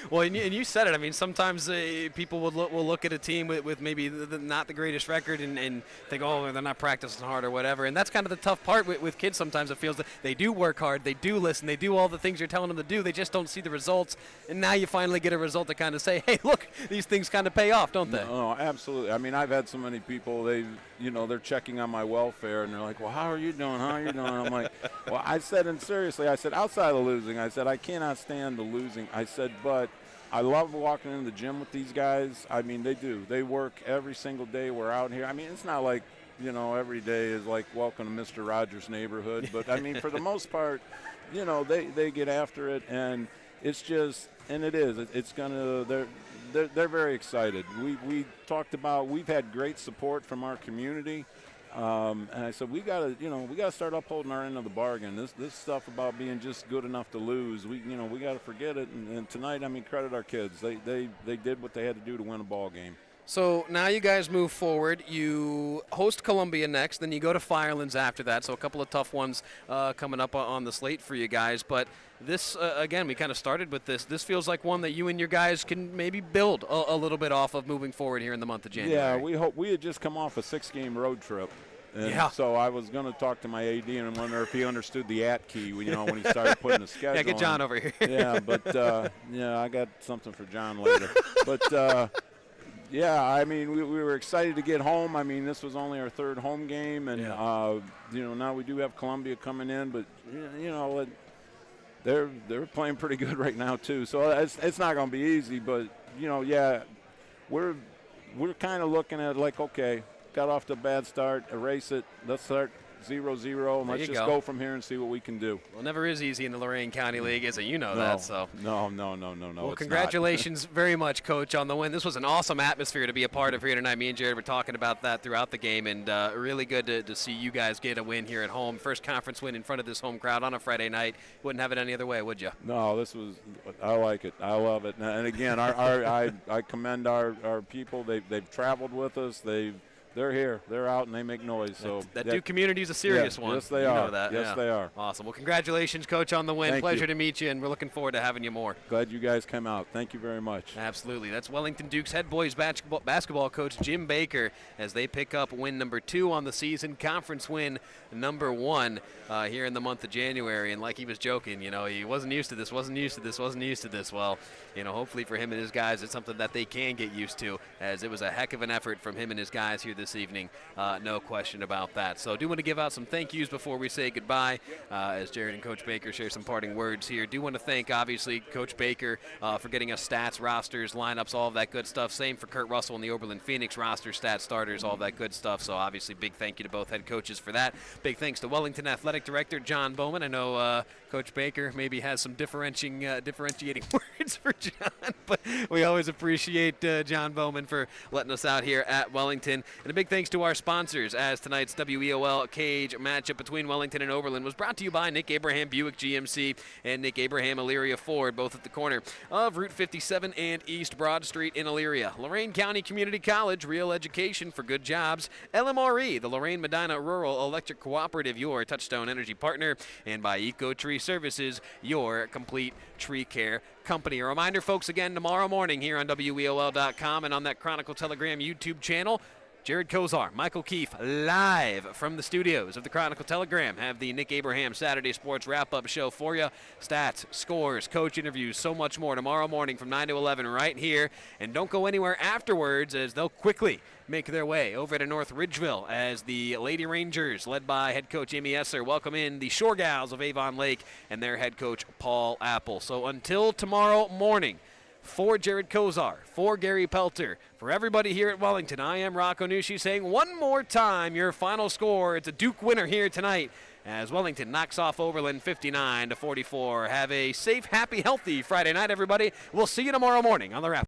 well, and you said it. I mean, sometimes people will look at a team with maybe not the greatest record and think, oh, they're not practicing hard or whatever. And that's kind of the tough part with kids sometimes. It feels that they do work hard, they do listen, they do all the things you're telling them to do. They just don't see the results. And now you finally get a result to kind of say, hey, look, these things kind of pay off, don't they? No, absolutely. I mean, I've had so many people, they're checking on my welfare, and they're like, well, how are you doing? How are you doing? I'm like, well, I said, and seriously, I said, outside of losing, I said, I cannot stand the losing. I said, but I love walking into the gym with these guys. I mean, they do. They work every single day we're out here. I mean, it's not like, every day is like welcome to Mr. Rogers' neighborhood. But, I mean, for the most part, they get after it, and it's just, and it is. It's going to, they're very excited. We talked about, we've had great support from our community, and I said we got to start upholding our end of the bargain. This stuff about being just good enough to lose, we got to forget it. And tonight, I mean, credit our kids. They did what they had to do to win a ball game. So now you guys move forward. You host Columbia next, then you go to Firelands after that. So a couple of tough ones coming up on the slate for you guys. But this, again, we kind of started with this. This feels like one that you and your guys can maybe build a little bit off of moving forward here in the month of January. Yeah, we had just come off a 6-game road trip. And so I was going to talk to my AD and wonder if he understood the @ key, when he started putting the schedule. Yeah, get John over here. Yeah, but I got something for John later. But yeah, I mean, we were excited to get home. I mean, this was only our 3rd home game, and now we do have Columbia coming in, but they're playing pretty good right now too. So it's not going to be easy, but we're kind of looking at like, okay, got off to a bad start, erase it. Let's start 0-0, and let's just go from here and see what we can do. Well, never is easy in the Lorain County League, is it? You know that. So No. Well, congratulations very much, Coach, on the win. This was an awesome atmosphere to be a part of here tonight. Me and Jared were talking about that throughout the game, and really good to see you guys get a win here at home. First conference win in front of this home crowd on a Friday night. Wouldn't have it any other way, would you? No, I like it. I love it. And again, I commend our people. They've traveled with us. They're here. They're out, and they make noise. So that Duke community is a serious one. Yes, they are. Know that. Yes, they are. Awesome. Well, congratulations, Coach, on the win. Thank Pleasure you. to meet you, and we're looking forward to having you more. Glad you guys came out. Thank you very much. Absolutely. That's Wellington Duke's head boys basketball coach, Jim Baker, as they pick up win number 2 on the season, conference win number 1 here in the month of January. And like he was joking, he wasn't used to this. Well, hopefully for him and his guys, it's something that they can get used to, as it was a heck of an effort from him and his guys here this evening. No question about that. So I do want to give out some thank yous before we say goodbye, as Jared and Coach Baker share some parting words here. Do want to thank, obviously, Coach Baker for getting us stats, rosters, lineups, all of that good stuff. Same for Kurt Russell and the Oberlin Phoenix roster, stats, starters, all that good stuff. So obviously big thank you to both head coaches for that. Big thanks to Wellington Athletic Director John Bowman. I know Coach Baker maybe has some differentiating words for John, but we always appreciate John Bowman for letting us out here at Wellington. And a big thanks to our sponsors, as tonight's WEOL cage matchup between Wellington and Oberlin was brought to you by Nick Abraham Buick GMC and Nick Abraham Elyria Ford, both at the corner of Route 57 and East Broad Street in Elyria. Lorain County Community College, real education for good jobs. LMRE, the Lorain Medina Rural Electric Cooperative, your Touchstone Energy partner. And by Eco Tree Services, your complete tree care company. A reminder, folks, again, tomorrow morning here on WEOL.com and on that Chronicle Telegram YouTube channel, Jared Kozar, Michael Keefe, live from the studios of the Chronicle Telegram, have the Nick Abraham Saturday Sports Wrap-Up Show for you. Stats, scores, coach interviews, so much more tomorrow morning from 9 to 11 right here. And don't go anywhere afterwards, as they'll quickly make their way over to North Ridgeville as the Lady Rangers, led by head coach Amy Esser, welcome in the Shore Gals of Avon Lake and their head coach Paul Apple. So until tomorrow morning, for Jared Kozar, for Gary Pelter, for everybody here at Wellington, I am Rocco Nucci saying one more time your final score. It's a Duke winner here tonight as Wellington knocks off Oberlin 59-44. Have a safe, happy, healthy Friday night, everybody. We'll see you tomorrow morning on the Wrap.